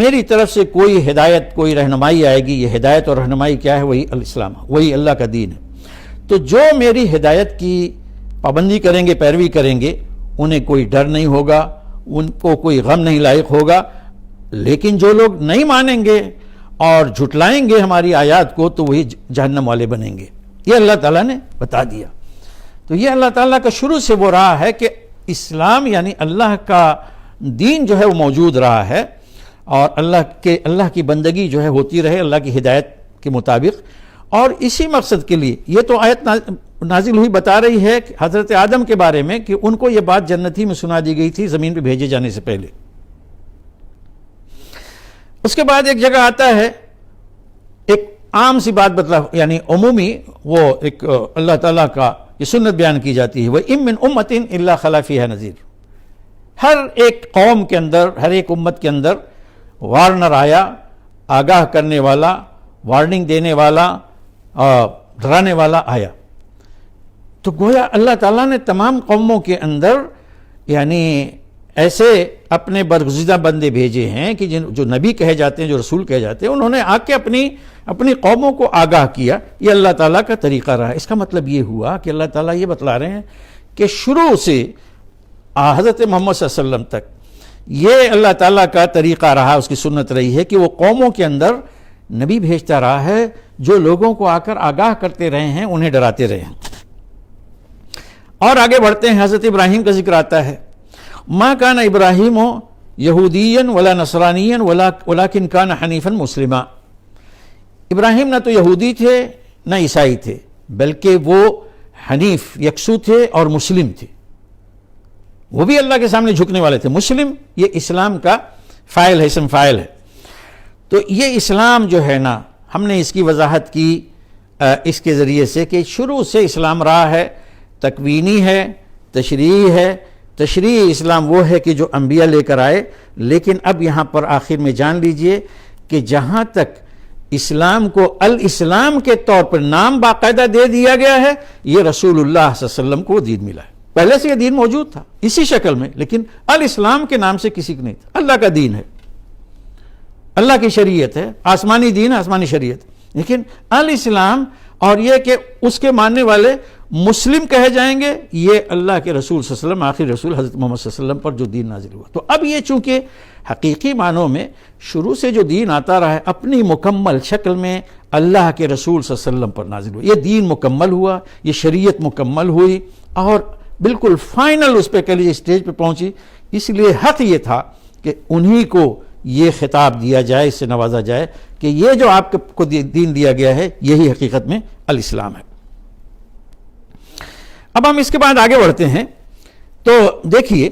میری طرف سے کوئی ہدایت، کوئی رہنمائی آئے گی، یہ ہدایت اور رہنمائی کیا ہے؟ وہی الاسلام، وہی اللہ کا دین ہے. تو جو میری ہدایت کی پابندی کریں گے، پیروی کریں گے، انہیں کوئی ڈر نہیں ہوگا، ان کو کوئی غم نہیں لاحق ہوگا. لیکن جو لوگ نہیں مانیں گے اور جھٹلائیں گے ہماری آیات کو، تو وہی جہنم والے بنیں گے. یہ اللہ تعالیٰ نے بتا دیا. تو یہ اللہ تعالیٰ کا شروع سے وہ رہا ہے کہ اسلام یعنی اللہ کا دین جو ہے وہ موجود رہا ہے، اور اللہ کی بندگی جو ہے ہوتی رہے اللہ کی ہدایت کے مطابق. اور اسی مقصد کے لیے یہ تو آیت نازل ہوئی بتا رہی ہے کہ حضرت آدم کے بارے میں کہ ان کو یہ بات جنت ہی میں سنا دی گئی تھی زمین پہ بھیجے جانے سے پہلے. اس کے بعد ایک جگہ آتا ہے، ایک عام سی بات یعنی عمومی، وہ ایک اللہ تعالیٰ کا یہ سنت بیان کی جاتی ہے، وَإِن مِّن أُمَّةٍ إِلَّا خَلَا فِيهَا نَذِيرٌ. ہر ایک قوم کے اندر، ہر ایک امت کے اندر وارنر آیا، آگاہ کرنے والا، وارننگ دینے والا، ڈرانے والا آیا. تو گویا اللہ تعالیٰ نے تمام قوموں کے اندر یعنی ایسے اپنے برگزیدہ بندے بھیجے ہیں کہ جو نبی کہے جاتے ہیں، جو رسول کہے جاتے ہیں، انہوں نے آ کے اپنی قوموں کو آگاہ کیا. یہ اللہ تعالیٰ کا طریقہ رہا. اس کا مطلب یہ ہوا کہ اللہ تعالیٰ یہ بتلا رہے ہیں کہ شروع سے حضرت محمد صلی اللہ علیہ وسلم تک یہ اللہ تعالیٰ کا طریقہ رہا، اس کی سنت رہی ہے کہ وہ قوموں کے اندر نبی بھیجتا رہا ہے جو لوگوں کو آ کر آگاہ کرتے رہے ہیں، انہیں ڈراتے رہے ہیں. اور آگے بڑھتے ہیں، حضرت ابراہیم کا ذکر آتا ہے. ما کان ابراہیم یہودیا ولا نصرانیا ولکن کان حنیفا مسلما. ابراہیم نہ تو یہودی تھے نہ عیسائی تھے، بلکہ وہ حنیف، یکسو تھے اور مسلم تھے. وہ بھی اللہ کے سامنے جھکنے والے تھے. مسلم یہ اسلام کا فاعل ہے، اسم فاعل ہے. تو یہ اسلام جو ہے نا، ہم نے اس کی وضاحت کی اس کے ذریعے سے کہ شروع سے اسلام رہا ہے، تکوینی ہے، تشریعی ہے. تشریعی اسلام وہ ہے کہ جو انبیاء لے کر آئے. لیکن اب یہاں پر آخر میں جان لیجئے کہ جہاں تک اسلام کو الاسلام کے طور پر نام باقاعدہ دے دیا گیا ہے، یہ رسول اللہ صلی اللہ علیہ وسلم کو دین ملا ہے. پہلے سے یہ دین موجود تھا اسی شکل میں، لیکن الاسلام کے نام سے کسی کو نہیں تھا. اللہ کا دین ہے، اللہ کی شریعت ہے، آسمانی دین ہے، آسمانی شریعت. لیکن الاسلام اور یہ کہ اس کے ماننے والے مسلم کہے جائیں گے، یہ اللہ کے رسول صلی اللہ علیہ وسلم، آخری رسول حضرت محمد صلی اللہ علیہ وسلم پر جو دین نازل ہوا. تو اب یہ چونکہ حقیقی معنوں میں شروع سے جو دین آتا رہا ہے، اپنی مکمل شکل میں اللہ کے رسول صلی اللہ علیہ وسلم پر نازل ہوا. یہ دین مکمل ہوا، یہ شریعت مکمل ہوئی اور بالکل فائنل اس پہ کہہ لیجیے اسٹیج پہ پہنچی. اس لیے حق یہ تھا کہ انہی کو یہ خطاب دیا جائے، اس سے نوازا جائے کہ یہ جو آپ کو دین دیا گیا ہے، یہی حقیقت میں الاسلام ہے. اب ہم اس کے بعد آگے بڑھتے ہیں. تو دیکھیے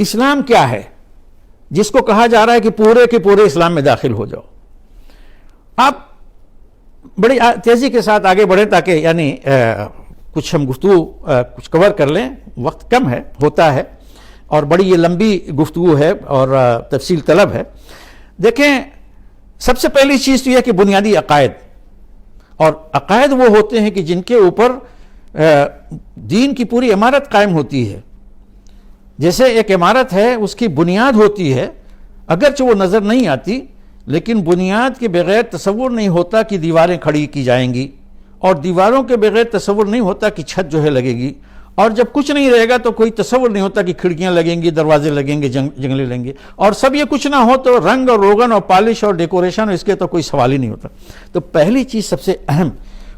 اسلام کیا ہے جس کو کہا جا رہا ہے کہ پورے کے پورے اسلام میں داخل ہو جاؤ. آپ بڑی تیزی کے ساتھ آگے بڑھیں تاکہ یعنی کچھ ہم گفتگو کچھ کور کر لیں. وقت کم ہے، ہوتا ہے، اور بڑی یہ لمبی گفتگو ہے اور تفصیل طلب ہے. دیکھیں سب سے پہلی چیز تو یہ کہ بنیادی عقائد، اور عقائد وہ ہوتے ہیں کہ جن کے اوپر دین کی پوری عمارت قائم ہوتی ہے. جیسے ایک عمارت ہے، اس کی بنیاد ہوتی ہے، اگرچہ وہ نظر نہیں آتی، لیکن بنیاد کے بغیر تصور نہیں ہوتا کہ دیواریں کھڑی کی جائیں گی، اور دیواروں کے بغیر تصور نہیں ہوتا کہ چھت جو ہے لگے گی، اور جب کچھ نہیں رہے گا تو کوئی تصور نہیں ہوتا کہ کھڑکیاں لگیں گی، دروازے لگیں گے، جنگلے لگیں گے. اور سب یہ کچھ نہ ہو تو رنگ اور روغن اور پالش اور ڈیکوریشن، اس کے تو کوئی سوال ہی نہیں ہوتا. تو پہلی چیز سب سے اہم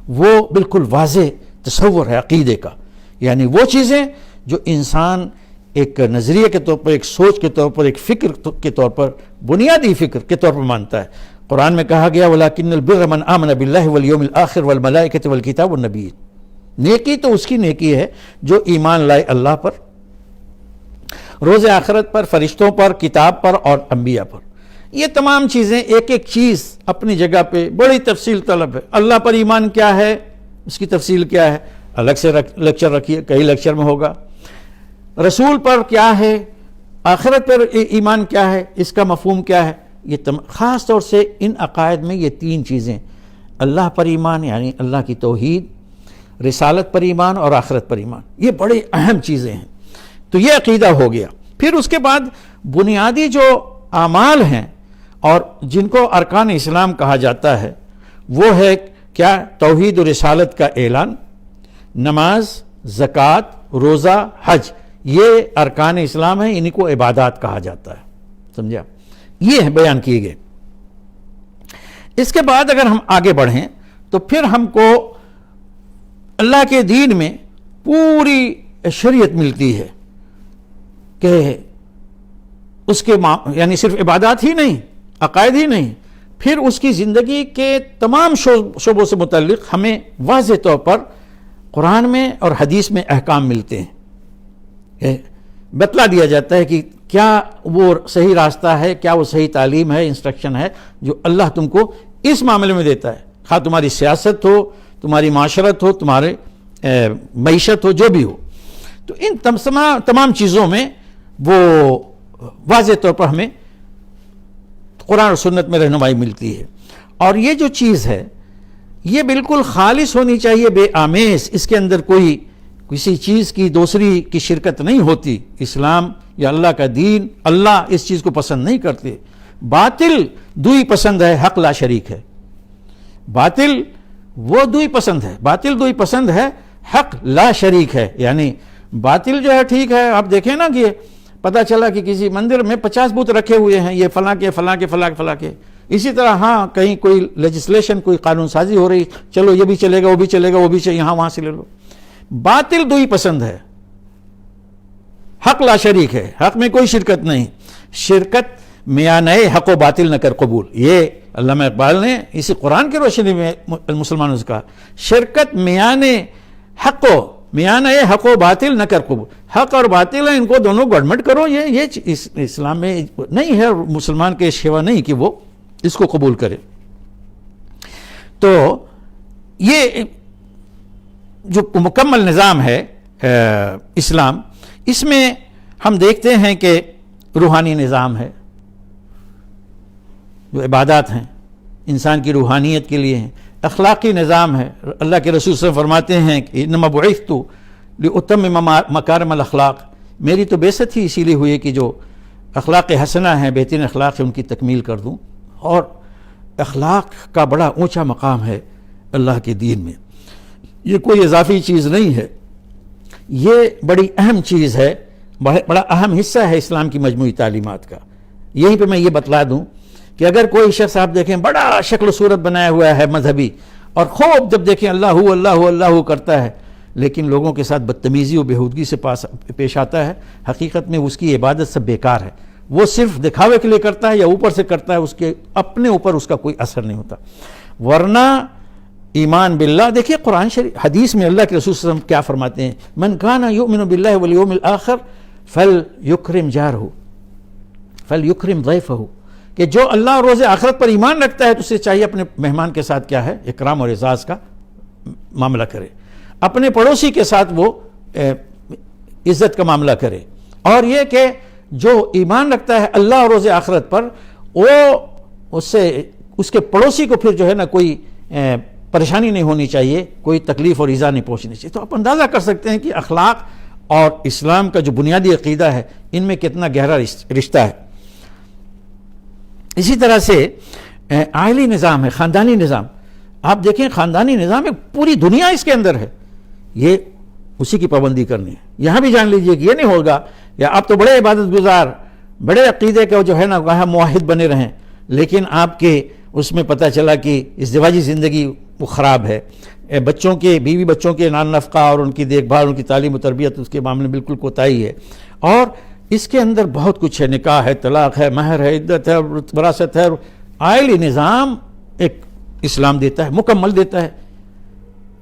وہ بالکل واضح تصور ہے عقیدے کا. یعنی وہ چیزیں جو انسان ایک نظریے کے طور پر، ایک سوچ کے طور پر، ایک فکر کے طور پر، بنیادی فکر کے طور پر مانتا ہے. قرآن میں کہا گیا وَلَكِنَّ الْبِرَّ مَنْ آمَنَ بِاللَّهِ وَالْيَوْمِ الْآخِرِ وَالْمَلَائِكَةِ وَالْكِتَابِ وَالنَّبِيِّينَ. نیکی تو اس کی نیکی ہے جو ایمان لائے اللہ پر، روز آخرت پر، فرشتوں پر، کتاب پر اور انبیاء پر. یہ تمام چیزیں ایک ایک چیز اپنی جگہ پہ بڑی تفصیل طلب ہے. اللہ پر ایمان کیا ہے، اس کی تفصیل کیا ہے. الگ سے لیکچر رکھیے، کئی لیکچر میں ہوگا. رسول پر کیا ہے، آخرت پر ایمان کیا ہے، اس کا مفہوم کیا ہے، یہ خاص طور سے ان عقائد میں یہ 3 چیزیں، اللہ پر ایمان یعنی اللہ کی توحید، رسالت پر ایمان اور آخرت پر ایمان، یہ بڑی اہم چیزیں ہیں. تو یہ عقیدہ ہو گیا. پھر اس کے بعد بنیادی جو اعمال ہیں اور جن کو ارکان اسلام کہا جاتا ہے وہ ہے کیا، توحید و رسالت کا اعلان، نماز، زکوٰۃ، روزہ، حج، یہ ارکان اسلام ہیں، انہیں کو عبادات کہا جاتا ہے. سمجھا، یہ بیان کیے گئے. اس کے بعد اگر ہم آگے بڑھیں تو پھر ہم کو اللہ کے دین میں پوری شریعت ملتی ہے کہ اس کے یعنی صرف عبادات ہی نہیں، عقائد ہی نہیں، پھر اس کی زندگی کے تمام شعبوں سے متعلق ہمیں واضح طور پر قرآن میں اور حدیث میں احکام ملتے ہیں. بتلا دیا جاتا ہے کہ کیا وہ صحیح راستہ ہے، کیا وہ صحیح تعلیم ہے، انسٹرکشن ہے جو اللہ تم کو اس معاملے میں دیتا ہے، خواہ تمہاری سیاست ہو، تمہاری معاشرت ہو، تمہارے معیشت ہو، جو بھی ہو. تو ان تمام چیزوں میں وہ واضح طور پر ہمیں قرآن اور سنت میں رہنمائی ملتی ہے. اور یہ جو چیز ہے یہ بالکل خالص ہونی چاہیے، بے آمیز، اس کے اندر کوئی کسی چیز کی دوسری کی شرکت نہیں ہوتی. اسلام یا اللہ کا دین، اللہ اس چیز کو پسند نہیں کرتے. باطل دوئی پسند ہے، حق لا شریک ہے. باطل وہ دوئی پسند ہے، باطل دوئی پسند ہے، حق لا شریک ہے. یعنی باطل جو ہے ٹھیک ہے، آپ دیکھیں نا کہ پتہ چلا کہ کسی مندر میں 50 بت رکھے ہوئے ہیں، یہ فلاں کے فلاں کے فلاں کے فلاں کے. اسی طرح ہاں کہیں کوئی لیجسلیشن، کوئی قانون سازی ہو رہی، چلو یہ بھی چلے گا، وہ بھی چلے گا، وہ بھی یہاں وہاں سے لے لو. باطل دو ہی پسند ہے، حق لا شریک ہے، حق میں کوئی شرکت نہیں. شرکت میانہ حق و باطل نہ کر قبول، یہ علامہ اقبال نے اسی قرآن کی روشنی میں مسلمانوں سے کہا. شرکت میانہ حق و باطل نہ کر قبول. حق اور باطل ہے، ان کو دونوں گورنمنٹ کرو، یہ اسلام میں نہیں ہے، مسلمان کے شیوا نہیں کہ وہ اس کو قبول کرے. تو یہ جو مکمل نظام ہے اسلام، اس میں ہم دیکھتے ہیں کہ روحانی نظام ہے، جو عبادات ہیں انسان کی روحانیت کے لیے ہیں. اخلاقی نظام ہے، اللہ کے رسول صلی اللہ علیہ وسلم فرماتے ہیں کہ انما بعثت لاتمم مکارم الاخلاق، میری تو بعثت ہی اسی لیے ہوئی کہ جو اخلاق حسنہ ہیں، بہترین اخلاق ہیں، ان کی تکمیل کر دوں. اور اخلاق کا بڑا اونچا مقام ہے اللہ کے دین میں، یہ کوئی اضافی چیز نہیں ہے، یہ بڑی اہم چیز ہے، بڑا اہم حصہ ہے اسلام کی مجموعی تعلیمات کا. یہیں پہ میں یہ بتلا دوں کہ اگر کوئی شخص آپ دیکھیں بڑا شکل و صورت بنایا ہوا ہے مذہبی، اور خوب جب دیکھیں اللہ اللہ اللہ کرتا ہے، لیکن لوگوں کے ساتھ بدتمیزی و بےہودگی سے پیش آتا ہے، حقیقت میں اس کی عبادت سب بیکار ہے. وہ صرف دکھاوے کے لیے کرتا ہے یا اوپر سے کرتا ہے، اس کے اپنے اوپر اس کا کوئی اثر نہیں ہوتا. ورنہ ایمان باللہ، دیکھیے قرآن شریف حدیث میں اللہ کے رسول صلی اللہ علیہ وسلم کیا فرماتے ہیں، من کان یؤمن باللہ والیوم الآخر فلیکرم جارہ فلیکرم ضیفہ، کہ جو اللہ اور روز آخرت پر ایمان رکھتا ہے تو اسے چاہیے اپنے مہمان کے ساتھ کیا ہے، اکرام اور اعزاز کا معاملہ کرے، اپنے پڑوسی کے ساتھ وہ عزت کا معاملہ کرے. اور یہ کہ جو ایمان رکھتا ہے اللہ اور روز آخرت پر، وہ اس کے پڑوسی کو پھر جو ہے نا کوئی پریشانی نہیں ہونی چاہیے، کوئی تکلیف اور ایذا نہیں پہنچنی چاہیے. تو آپ اندازہ کر سکتے ہیں کہ اخلاق اور اسلام کا جو بنیادی عقیدہ ہے ان میں کتنا گہرا رشتہ ہے. اسی طرح سے عائلی نظام ہے، خاندانی نظام. آپ دیکھیں خاندانی نظام ہے، پوری دنیا اس کے اندر ہے، یہ اسی کی پابندی کرنی ہے. یہاں بھی جان لیجئے کہ یہ نہیں ہوگا یا آپ تو بڑے عبادت گزار، بڑے عقیدے کے جو ہے نا وہاں موحد بنے رہیں، لیکن آپ کے اس میں پتہ چلا کہ ازدواجی زندگی وہ خراب ہے، بچوں کے بیوی بچوں کے نان نفقہ اور ان کی دیکھ بھال، ان کی تعلیم و تربیت، اس کے معاملے میں بالکل کوتاہی ہے. اور اس کے اندر بہت کچھ ہے، نکاح ہے، طلاق ہے، مہر ہے، عدت ہے، وراثت ہے. عائلی نظام ایک اسلام دیتا ہے، مکمل دیتا ہے.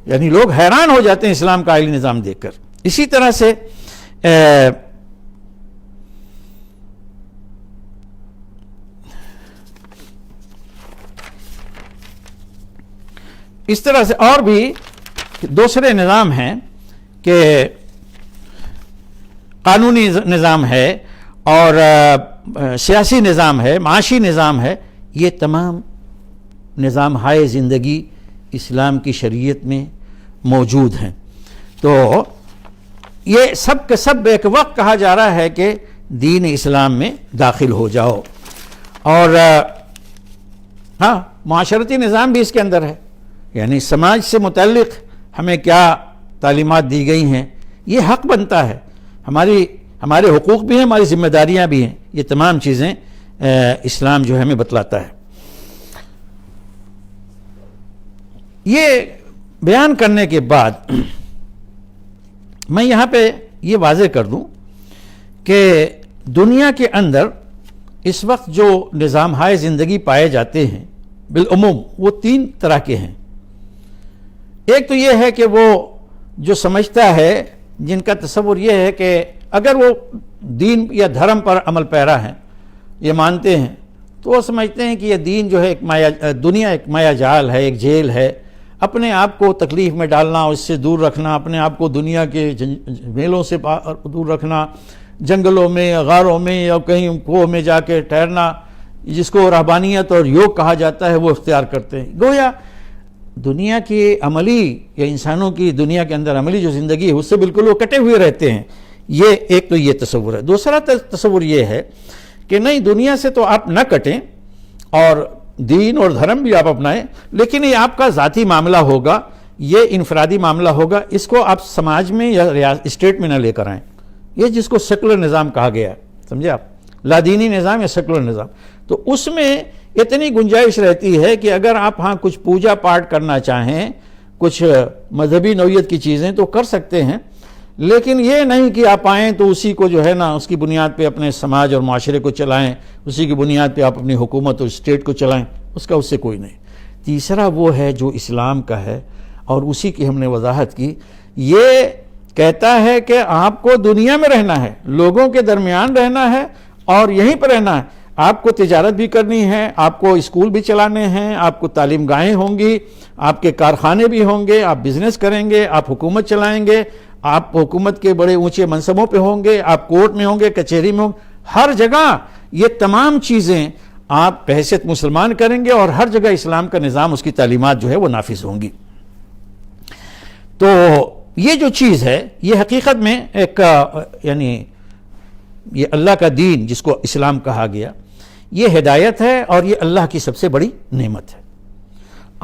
یعنی لوگ حیران ہو جاتے ہیں اسلام کا عائلی نظام دیکھ کر. اسی طرح سے اور بھی دوسرے نظام ہیں کہ قانونی نظام ہے اور سیاسی نظام ہے، معاشی نظام ہے، یہ تمام نظام ہائے زندگی اسلام کی شریعت میں موجود ہیں۔ تو یہ سب کے سب ایک وقت کہا جا رہا ہے کہ دین اسلام میں داخل ہو جاؤ، اور ہاں معاشرتی نظام بھی اس کے اندر ہے، یعنی سماج سے متعلق ہمیں کیا تعلیمات دی گئی ہیں، یہ حق بنتا ہے، ہمارے حقوق بھی ہیں، ہماری ذمہ داریاں بھی ہیں، یہ تمام چیزیں اسلام جو ہے ہمیں بتلاتا ہے۔ یہ بیان کرنے کے بعد میں یہاں پہ یہ واضح کر دوں کہ دنیا کے اندر اس وقت جو نظام ہائے زندگی پائے جاتے ہیں بالعموم وہ 3 طرح کے ہیں۔ ایک تو یہ ہے کہ وہ جو سمجھتا ہے، جن کا تصور یہ ہے کہ اگر وہ دین یا دھرم پر عمل پیرا ہیں، یہ مانتے ہیں، تو وہ سمجھتے ہیں کہ یہ دین جو ہے دنیا ایک مایا جال ہے، ایک جیل ہے، اپنے آپ کو تکلیف میں ڈالنا، اس سے دور رکھنا، اپنے آپ کو دنیا کے میلوں سے دور رکھنا، جنگلوں میں یا غاروں میں یا کہیں کوہ میں جا کے ٹھہرنا، جس کو رہبانیت اور یوگ کہا جاتا ہے، وہ اختیار کرتے ہیں۔ گویا دنیا کی عملی یا انسانوں کی دنیا کے اندر عملی جو زندگی ہے اس سے بالکل وہ کٹے ہوئے رہتے ہیں۔ یہ ایک تو یہ تصور ہے۔ دوسرا تصور یہ ہے کہ نہیں، دنیا سے تو آپ نہ کٹیں اور دین اور دھرم بھی آپ اپنائیں، لیکن یہ آپ کا ذاتی معاملہ ہوگا، یہ انفرادی معاملہ ہوگا، اس کو آپ سماج میں یا اسٹیٹ میں نہ لے کر آئیں۔ یہ جس کو سیکولر نظام کہا گیا ہے، سمجھے آپ، لادینی نظام یا سیکولر نظام، تو اس میں اتنی گنجائش رہتی ہے کہ اگر آپ ہاں کچھ پوجا پاٹ کرنا چاہیں، کچھ مذہبی نوعیت کی چیزیں تو کر سکتے ہیں، لیکن یہ نہیں کہ آپ آئیں تو اسی کو جو ہے نا اس کی بنیاد پہ اپنے سماج اور معاشرے کو چلائیں، اسی کی بنیاد پہ آپ اپنی حکومت اور اسٹیٹ کو چلائیں، اس سے کوئی نہیں۔ تیسرا وہ ہے جو اسلام کا ہے، اور اسی کی ہم نے وضاحت کی، یہ کہتا ہے کہ آپ کو دنیا میں رہنا ہے، لوگوں کے درمیان رہنا ہے اور یہیں پر رہنا ہے۔ آپ کو تجارت بھی کرنی ہے، آپ کو اسکول بھی چلانے ہیں، آپ کو تعلیم گاہیں ہوں گی، آپ کے کارخانے بھی ہوں گے، آپ بزنس کریں گے، آپ حکومت چلائیں گے، آپ حکومت کے بڑے اونچے منصبوں پہ ہوں گے، آپ کورٹ میں ہوں گے، کچہری میں ہوں گے، ہر جگہ یہ تمام چیزیں آپ بحیثیت مسلمان کریں گے، اور ہر جگہ اسلام کا نظام، اس کی تعلیمات جو ہے وہ نافذ ہوں گی۔ تو یہ جو چیز ہے یہ حقیقت میں ایک یعنی یہ اللہ کا دین جس کو اسلام کہا گیا، یہ ہدایت ہے اور یہ اللہ کی سب سے بڑی نعمت ہے۔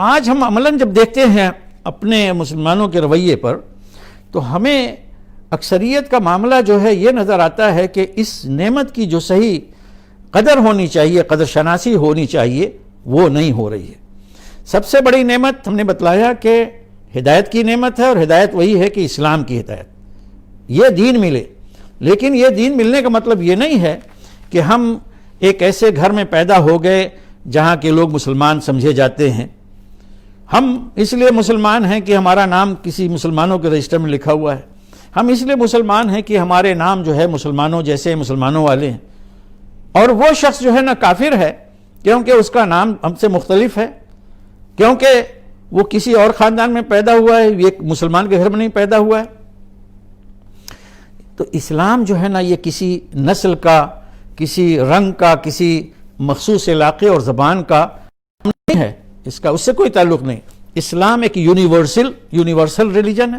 آج ہم عملاً جب دیکھتے ہیں اپنے مسلمانوں کے رویے پر، تو ہمیں اکثریت کا معاملہ جو ہے یہ نظر آتا ہے کہ اس نعمت کی جو صحیح قدر ہونی چاہیے، قدر شناسی ہونی چاہیے، وہ نہیں ہو رہی ہے۔ سب سے بڑی نعمت ہم نے بتلایا کہ ہدایت کی نعمت ہے، اور ہدایت وہی ہے کہ اسلام کی ہدایت، یہ دین ملے۔ لیکن یہ دین ملنے کا مطلب یہ نہیں ہے کہ ہم ایک ایسے گھر میں پیدا ہو گئے جہاں کے لوگ مسلمان سمجھے جاتے ہیں، ہم اس لیے مسلمان ہیں کہ ہمارا نام کسی مسلمانوں کے رجسٹر میں لکھا ہوا ہے، ہم اس لیے مسلمان ہیں کہ ہمارے نام جو ہے مسلمانوں جیسے مسلمانوں والے ہیں، اور وہ شخص جو ہے نا کافر ہے کیونکہ اس کا نام ہم سے مختلف ہے، کیونکہ وہ کسی اور خاندان میں پیدا ہوا ہے، یہ ایک مسلمان کے گھر میں نہیں پیدا ہوا ہے۔ تو اسلام جو ہے نا یہ کسی نسل کا، کسی رنگ کا، کسی مخصوص علاقے اور زبان کا نہیں ہے، اس سے کوئی تعلق نہیں۔ اسلام ایک یونیورسل ریلیجن ہے،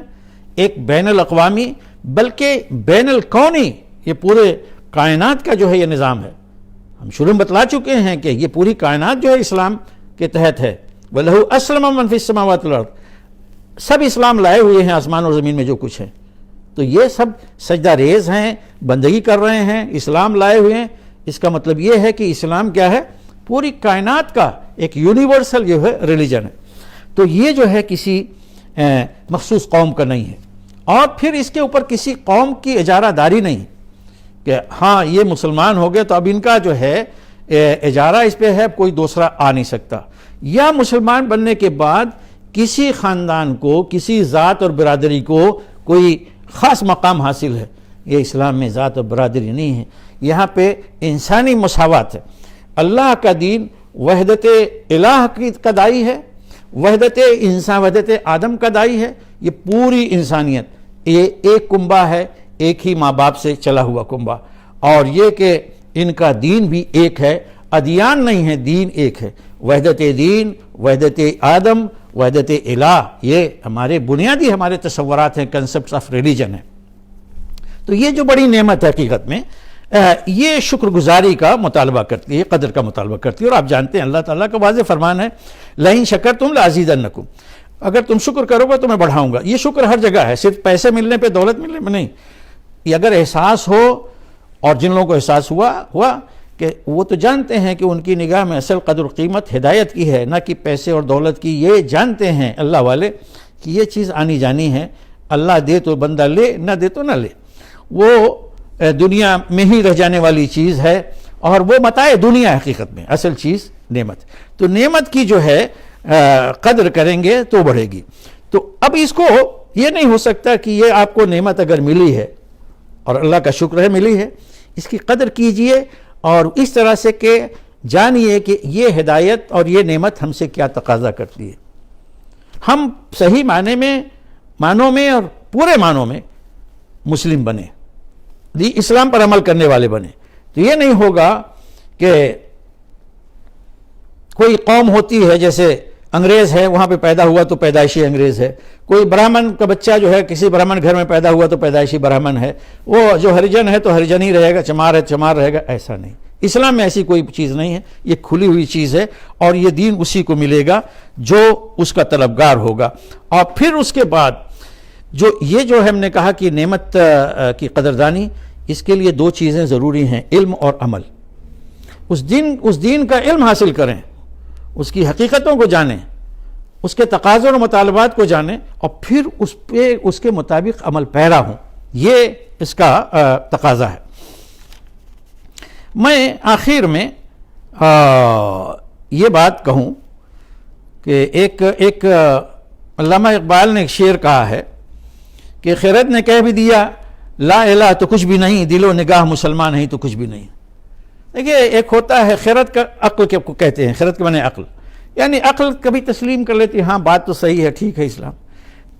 ایک بین الاقوامی بلکہ بین القومی، یہ پورے کائنات کا جو ہے یہ نظام ہے۔ ہم شروع میں بتلا چکے ہیں کہ یہ پوری کائنات جو ہے اسلام کے تحت ہے۔ وَلَهُ أَسْلَمَ مَنْ فِي السَّمَاوَاتِ وَالْأَرْضِ، سب اسلام لائے ہوئے ہیں آسمان اور زمین میں جو کچھ ہے، تو یہ سب سجدہ ریز ہیں، بندگی کر رہے ہیں، اسلام لائے ہوئے ہیں۔ اس کا مطلب یہ ہے کہ اسلام کیا ہے؟ پوری کائنات کا ایک یونیورسل جو ہے ریلیجن ہے۔ تو یہ جو ہے کسی مخصوص قوم کا نہیں ہے، اور پھر اس کے اوپر کسی قوم کی اجارہ داری نہیں کہ ہاں یہ مسلمان ہو گئے تو اب ان کا جو ہے اجارہ اس پہ ہے، کوئی دوسرا آ نہیں سکتا، یا مسلمان بننے کے بعد کسی خاندان کو، کسی ذات اور برادری کو کوئی خاص مقام حاصل ہے۔ یہ اسلام میں ذات اور برادری نہیں ہے، یہاں پہ انسانی مساوات ہے۔ اللہ کا دین وحدت الہ کا دائی ہے، وحدت انسان، وحدت آدم کا دائی ہے۔ یہ پوری انسانیت یہ ایک کنبہ ہے، ایک ہی ماں باپ سے چلا ہوا کنبہ، اور یہ کہ ان کا دین بھی ایک ہے، ادیان نہیں ہے، دین ایک ہے، وحدت دین، وحدت آدم، وحدت الہ، یہ ہمارے بنیادی ہمارے تصورات ہیں، کنسپٹس آف ریلیجن ہے۔ تو یہ جو بڑی نعمت ہے حقیقت میں یہ شکر گزاری کا مطالبہ کرتی ہے، قدر کا مطالبہ کرتی ہے، اور آپ جانتے ہیں اللہ تعالیٰ کا واضح فرمان ہے لَإِن شَكَرْتُمْ لَأَزِيدَنَّكُمْ، اگر تم شکر کرو گے تو میں بڑھاؤں گا۔ یہ شکر ہر جگہ ہے، صرف پیسے ملنے پہ، دولت ملنے پہ نہیں، یہ اگر احساس ہو، اور جن لوگوں کو احساس ہوا کہ وہ تو جانتے ہیں کہ ان کی نگاہ میں اصل قدر و قیمت ہدایت کی ہے، نہ کہ پیسے اور دولت کی، یہ جانتے ہیں اللہ والے کہ یہ چیز آنی جانی ہے، اللہ دے تو بندہ لے، نہ دے تو نہ لے، وہ دنیا میں ہی رہ جانے والی چیز ہے، اور وہ متاع دنیا حقیقت میں، اصل چیز نعمت۔ تو نعمت کی جو ہے قدر کریں گے تو بڑھے گی۔ تو اب اس کو یہ نہیں ہو سکتا کہ یہ آپ کو نعمت اگر ملی ہے، اور اللہ کا شکر ہے ملی ہے، اس کی قدر کیجئے، اور اس طرح سے کہ جانیے کہ یہ ہدایت اور یہ نعمت ہم سے کیا تقاضا کرتی ہے۔ ہم صحیح معنوں میں اور پورے معنوں میں مسلم بنے، اسلام پر عمل کرنے والے بنے۔ تو یہ نہیں ہوگا کہ کوئی قوم ہوتی ہے جیسے انگریز ہے، وہاں پہ پیدا ہوا تو پیدائشی انگریز ہے، کوئی برہمن کا بچہ جو ہے کسی برہمن گھر میں پیدا ہوا تو پیدائشی برہمن ہے، وہ جو ہریجن ہے تو ہریجن ہی رہے گا، چمار ہے چمار رہے گا، ایسا نہیں۔ اسلام میں ایسی کوئی چیز نہیں ہے، یہ کھلی ہوئی چیز ہے، اور یہ دین اسی کو ملے گا جو اس کا طلبگار ہوگا۔ اور پھر اس کے بعد یہ جو ہم نے کہا کہ نعمت کی قدردانی، اس کے لیے دو چیزیں ضروری ہیں، علم اور عمل۔ اس دین کا علم حاصل کریں، اس کی حقیقتوں کو جانیں، اس کے تقاضوں اور مطالبات کو جانیں، اور پھر اس کے مطابق عمل پیرا ہوں، یہ اس کا تقاضا ہے۔ میں آخر میں یہ بات کہوں کہ ایک علامہ اقبال نے ایک شعر کہا ہے کہ خیرت نے کہہ بھی دیا لا الہ تو کچھ بھی نہیں، دل و نگاہ مسلمان نہیں تو کچھ بھی نہیں۔ دیکھیے ایک ہوتا ہے خیرت کا، عقل کو کہتے ہیں، خیرت کے معنی عقل، یعنی عقل کبھی تسلیم کر لیتی، ہاں بات تو صحیح ہے، ٹھیک ہے اسلام۔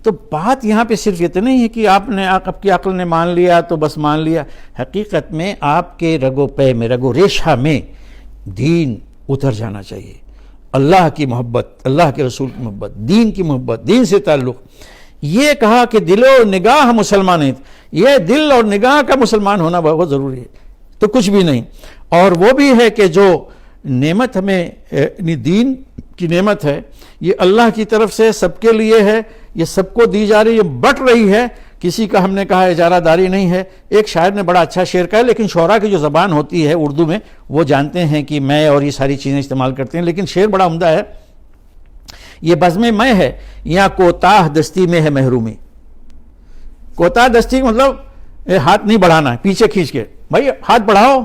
تو بات یہاں پہ صرف یہ تو نہیں ہے کہ آپ کی عقل نے مان لیا تو بس مان لیا، حقیقت میں آپ کے رگو پے میں، رگو ریشہ میں دین اتر جانا چاہیے، اللہ کی محبت، اللہ کے رسول کی محبت، دین کی محبت، دین سے تعلق۔ یہ کہا کہ دل و نگاہ مسلمان ہے، یہ دل اور نگاہ کا مسلمان ہونا بہت ضروری ہے، تو کچھ بھی نہیں۔ اور وہ بھی ہے کہ جو نعمت ہمیں دین کی نعمت ہے، یہ اللہ کی طرف سے سب کے لیے ہے، یہ سب کو دی جا رہی ہے، یہ بٹ رہی ہے، کسی کا ہم نے کہا اجارہ داری نہیں ہے۔ ایک شاعر نے بڑا اچھا شعر کہا، لیکن شعراء کی جو زبان ہوتی ہے اردو میں، وہ جانتے ہیں کہ میں اور یہ ساری چیزیں استعمال کرتے ہیں، لیکن شعر بڑا عمدہ ہے۔ یہ بزم میں ہے یا کوتاہ دستی میں ہے محرومی۔ کوتاہ دستی مطلب ہاتھ نہیں بڑھانا ہے، پیچھے کھینچ کے، بھائی ہاتھ بڑھاؤ،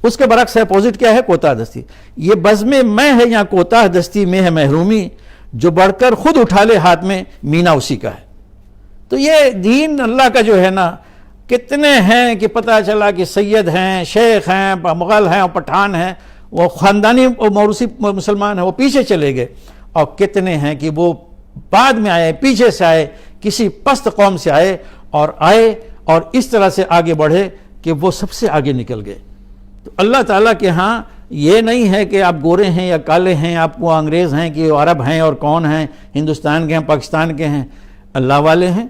اس کے برعکس اپوزٹ کیا ہے؟ کوتاہ دستی۔ یہ بزم میں ہے یا کوتاہ دستی میں ہے محرومی، جو بڑھ کر خود اٹھا لے ہاتھ میں مینا اسی کا ہے۔ تو یہ دین اللہ کا جو ہے نا، کتنے ہیں کہ پتہ چلا کہ سید ہیں، شیخ ہیں، مغل ہیں اور پٹھان ہیں، وہ خاندانی موروثی مسلمان ہیں، وہ پیچھے چلے گئے، اور کتنے ہیں کہ وہ بعد میں آئے، پیچھے سے آئے، کسی پست قوم سے آئے اور اس طرح سے آگے بڑھے کہ وہ سب سے آگے نکل گئے۔ تو اللہ تعالیٰ کے ہاں یہ نہیں ہے کہ آپ گورے ہیں یا کالے ہیں، آپ کو انگریز ہیں کہ عرب ہیں اور کون ہیں، ہندوستان کے ہیں پاکستان کے ہیں، اللہ والے ہیں،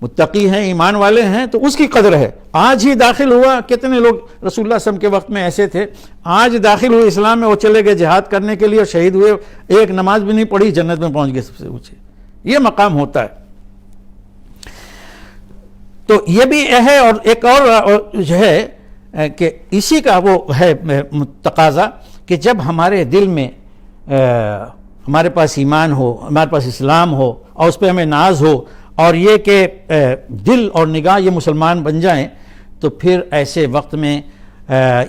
متقی ہیں، ایمان والے ہیں، تو اس کی قدر ہے۔ آج ہی داخل ہوا، کتنے لوگ رسول اللہ صلی اللہ علیہ وسلم کے وقت میں ایسے تھے، آج داخل ہوئے اسلام میں، وہ چلے گئے جہاد کرنے کے لیے اور شہید ہوئے، ایک نماز بھی نہیں پڑھی، جنت میں پہنچ گئے سب سے اونچے۔ یہ مقام ہوتا ہے۔ تو یہ بھی ہے، اور ایک اور جو ہے کہ اسی کا وہ ہے تقاضا کہ جب ہمارے دل میں ہمارے پاس ایمان ہو، ہمارے پاس اسلام ہو، اور اس پہ ہمیں ناز ہو، اور یہ کہ دل اور نگاہ یہ مسلمان بن جائیں، تو پھر ایسے وقت میں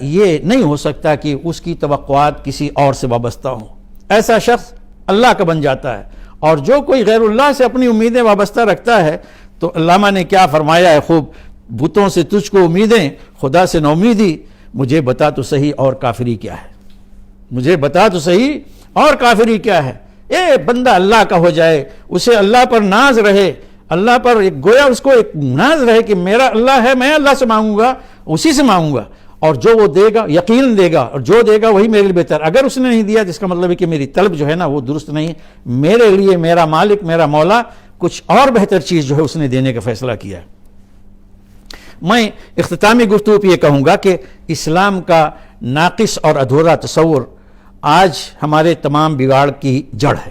یہ نہیں ہو سکتا کہ اس کی توقعات کسی اور سے وابستہ ہوں۔ ایسا شخص اللہ کا بن جاتا ہے، اور جو کوئی غیر اللہ سے اپنی امیدیں وابستہ رکھتا ہے، تو علامہ نے کیا فرمایا ہے خوب، بتوں سے تجھ کو امیدیں، خدا سے نو امیدی، مجھے بتا تو صحیح اور کافری کیا ہے، مجھے بتا تو صحیح اور کافری کیا ہے۔ بندہ اللہ کا ہو جائے، اسے اللہ پر ناز رہے، اللہ پر ایک گویا اس کو ایک ناز رہے کہ میرا اللہ ہے، میں اللہ سے مانگوں گا، اسی سے مانگوں گا، اور جو وہ دے گا یقین دے گا، اور جو دے گا وہی میرے لیے بہتر. اگر اس نے نہیں دیا جس کا مطلب ہے کہ میری طلب جو ہے نا وہ درست نہیں ہے، میرے لیے میرا مالک میرا مولا کچھ اور بہتر چیز جو ہے اس نے دینے کا فیصلہ کیا ہے. میں اختتامی گفتگو پہ یہ کہوں گا کہ اسلام کا ناقص اور ادھورا تصور آج ہمارے تمام بگاڑ کی جڑ ہے.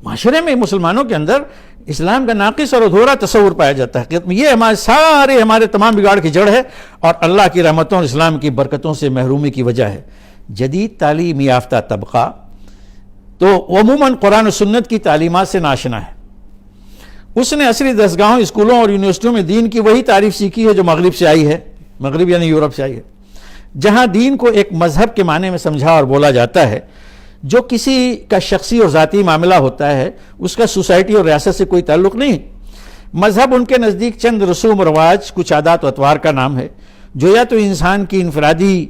معاشرے میں مسلمانوں کے اندر اسلام کا ناقص اور ادھورا تصور پایا جاتا ہے. یہ ہمارے تمام بگاڑ کی جڑ ہے اور اللہ کی رحمتوں اور اسلام کی برکتوں سے محرومی کی وجہ ہے. جدید تعلیم یافتہ طبقہ تو عموماً قرآن و سنت کی تعلیمات سے ناشنا ہے. اس نے عصری دستگاہوں، اسکولوں اور یونیورسٹیوں میں دین کی وہی تعریف سیکھی ہے جو مغرب سے آئی ہے، مغرب یعنی یورپ سے آئی ہے، جہاں دین کو ایک مذہب کے معنی میں سمجھا اور بولا جاتا ہے. جو کسی کا شخصی اور ذاتی معاملہ ہوتا ہے اس کا سوسائٹی اور ریاست سے کوئی تعلق نہیں. مذہب ان کے نزدیک چند رسوم و رواج، کچھ عادات و اطوار کا نام ہے جو یا تو انسان کی انفرادی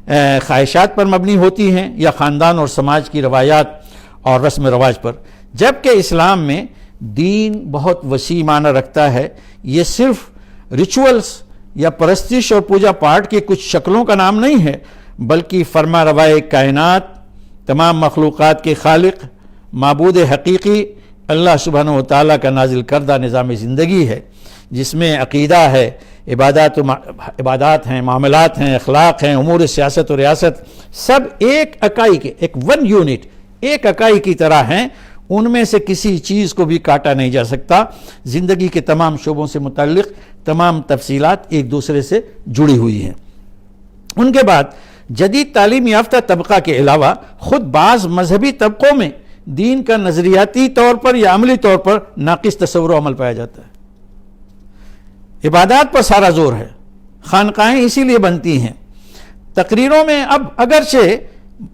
خواہشات پر مبنی ہوتی ہیں یا خاندان اور سماج کی روایات اور رسم و رواج پر. جبکہ اسلام میں دین بہت وسیع معنی رکھتا ہے. یہ صرف ریچولز یا پرستش اور پوجا پاٹ کی کچھ شکلوں کا نام نہیں ہے، بلکہ فرما روائے کائنات، تمام مخلوقات کے خالق، معبود حقیقی اللہ سبحانہ و تعالیٰ کا نازل کردہ نظام زندگی ہے، جس میں عقیدہ ہے، عبادات ہیں، معاملات ہیں، اخلاق ہیں، امور سیاست و ریاست، سب ایک اکائی کے، ایک ون یونٹ، ایک اکائی کی طرح ہیں. ان میں سے کسی چیز کو بھی کاٹا نہیں جا سکتا. زندگی کے تمام شعبوں سے متعلق تمام تفصیلات ایک دوسرے سے جڑی ہوئی ہیں. ان کے بعد جدید تعلیم یافتہ طبقہ کے علاوہ خود بعض مذہبی طبقوں میں دین کا نظریاتی طور پر یا عملی طور پر ناقص تصور و عمل پایا جاتا ہے. عبادات پر سارا زور ہے، خانقاہیں اسی لیے بنتی ہیں. تقریروں میں اب اگرچہ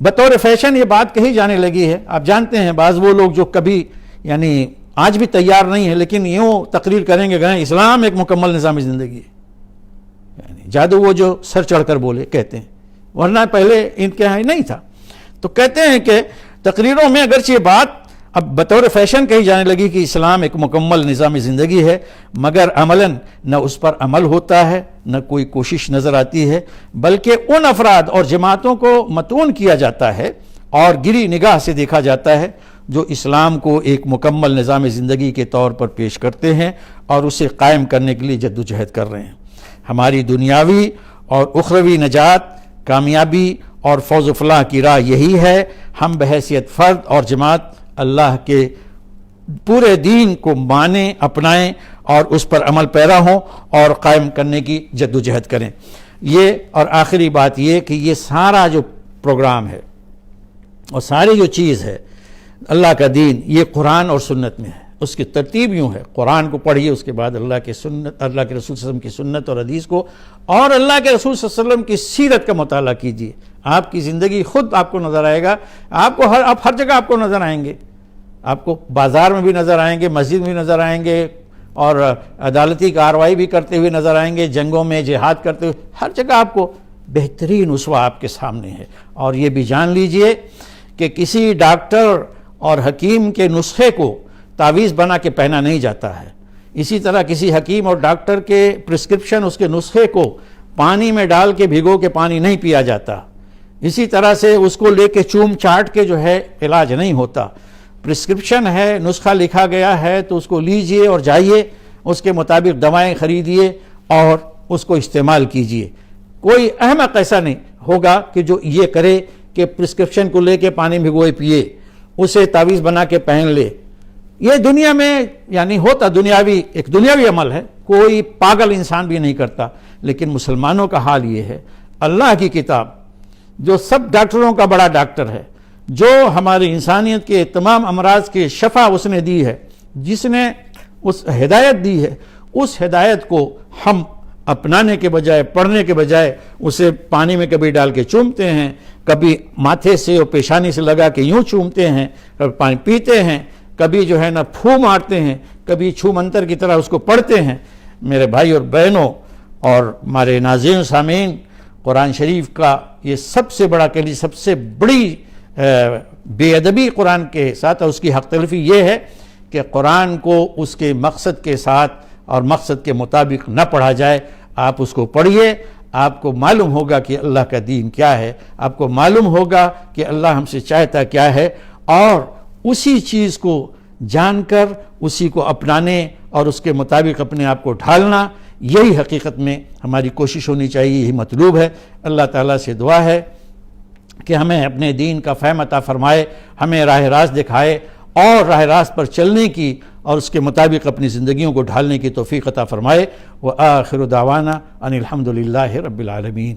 بطور فیشن یہ بات کہی جانے لگی ہے. آپ جانتے ہیں بعض وہ لوگ جو کبھی یعنی آج بھی تیار نہیں ہے لیکن یوں تقریر کریں گے کہ اسلام ایک مکمل نظام زندگی ہے، یعنی جادو وہ جو سر چڑھ کر بولے کہتے ہیں، ورنہ پہلے ان کے یہاں نہیں تھا. تو کہتے ہیں کہ تقریروں میں اگرچہ یہ بات اب بطور فیشن کہی جانے لگی کہ اسلام ایک مکمل نظام زندگی ہے، مگر عملاً نہ اس پر عمل ہوتا ہے، نہ کوئی کوشش نظر آتی ہے، بلکہ ان افراد اور جماعتوں کو متون کیا جاتا ہے اور گری نگاہ سے دیکھا جاتا ہے جو اسلام کو ایک مکمل نظام زندگی کے طور پر پیش کرتے ہیں اور اسے قائم کرنے کے لیے جدوجہد کر رہے ہیں. ہماری دنیاوی اور اخروی نجات، کامیابی اور فوز و فلاح کی راہ یہی ہے. ہم بحیثیت فرد اور جماعت اللہ کے پورے دین کو مانیں، اپنائیں اور اس پر عمل پیرا ہوں اور قائم کرنے کی جدوجہد کریں. یہ اور آخری بات یہ کہ یہ سارا جو پروگرام ہے اور ساری جو چیز ہے اللہ کا دین، یہ قرآن اور سنت میں ہے. اس کی ترتیب یوں ہے، قرآن کو پڑھیے، اس کے بعد اللہ کے رسول صلی اللہ علیہ وسلم کی سنت اور حدیث کو، اور اللہ کے رسول صلی اللہ علیہ وسلم کی سیرت کا مطالعہ کیجیے. آپ کی زندگی خود آپ کو نظر آئے گا. آپ کو ہر جگہ آپ کو نظر آئیں گے. آپ کو بازار میں بھی نظر آئیں گے، مسجد میں بھی نظر آئیں گے، اور عدالتی کارروائی بھی کرتے ہوئے نظر آئیں گے، جنگوں میں جہاد کرتے ہوئے، ہر جگہ آپ کو بہترین اسوہ آپ کے سامنے ہے. اور یہ بھی جان لیجئے کہ کسی ڈاکٹر اور حکیم کے نسخے کو تعویذ بنا کے پہنا نہیں جاتا ہے. اسی طرح کسی حکیم اور ڈاکٹر کے پرسکرپشن، اس کے نسخے کو پانی میں ڈال کے بھگو کے پانی نہیں پیا جاتا. اسی طرح سے اس کو لے کے چوم چاٹ کے جو ہے علاج نہیں ہوتا. پرسکرپشن ہے، نسخہ لکھا گیا ہے تو اس کو لیجئے اور جائیے، اس کے مطابق دوائیں خریدیے اور اس کو استعمال کیجئے. کوئی احمق ایسا نہیں ہوگا کہ جو یہ کرے کہ پرسکرپشن کو لے کے پانی بھگوئے پیے، اسے تعویذ بنا کے پہن لے. یہ دنیا میں یعنی ہوتا ایک دنیاوی عمل ہے، کوئی پاگل انسان بھی نہیں کرتا. لیکن مسلمانوں کا حال یہ ہے، اللہ کی کتاب جو سب ڈاکٹروں کا بڑا ڈاکٹر ہے، جو ہماری انسانیت کے تمام امراض کے شفا اس نے دی ہے، جس نے اس ہدایت دی ہے، اس ہدایت کو ہم اپنانے کے بجائے، پڑھنے کے بجائے اسے پانی میں کبھی ڈال کے چومتے ہیں، کبھی ماتھے سے اور پیشانی سے لگا کے یوں چومتے ہیں، کبھی پانی پیتے ہیں، کبھی جو ہے نا پھو مارتے ہیں، کبھی چھو منتر کی طرح اس کو پڑھتے ہیں. میرے بھائی اور بہنوں اور ہمارے ناظرین سامعین، قرآن شریف کا یہ سب سے بڑا سب سے بڑی بے ادبی قرآن کے ساتھ اور اس کی حق تلفی یہ ہے کہ قرآن کو اس کے مقصد کے ساتھ اور مقصد کے مطابق نہ پڑھا جائے. آپ اس کو پڑھیے، آپ کو معلوم ہوگا کہ اللہ کا دین کیا ہے، آپ کو معلوم ہوگا کہ اللہ ہم سے چاہتا کیا ہے، اور اسی چیز کو جان کر اسی کو اپنانے اور اس کے مطابق اپنے آپ کو ڈھالنا، یہی حقیقت میں ہماری کوشش ہونی چاہیے، یہی مطلوب ہے. اللہ تعالیٰ سے دعا ہے کہ ہمیں اپنے دین کا فہم عطا فرمائے، ہمیں راہ راست دکھائے اور راہ راست پر چلنے کی اور اس کے مطابق اپنی زندگیوں کو ڈھالنے کی توفیق عطا فرمائے. وآخر دعوانا ان الحمد للہ رب العالمین.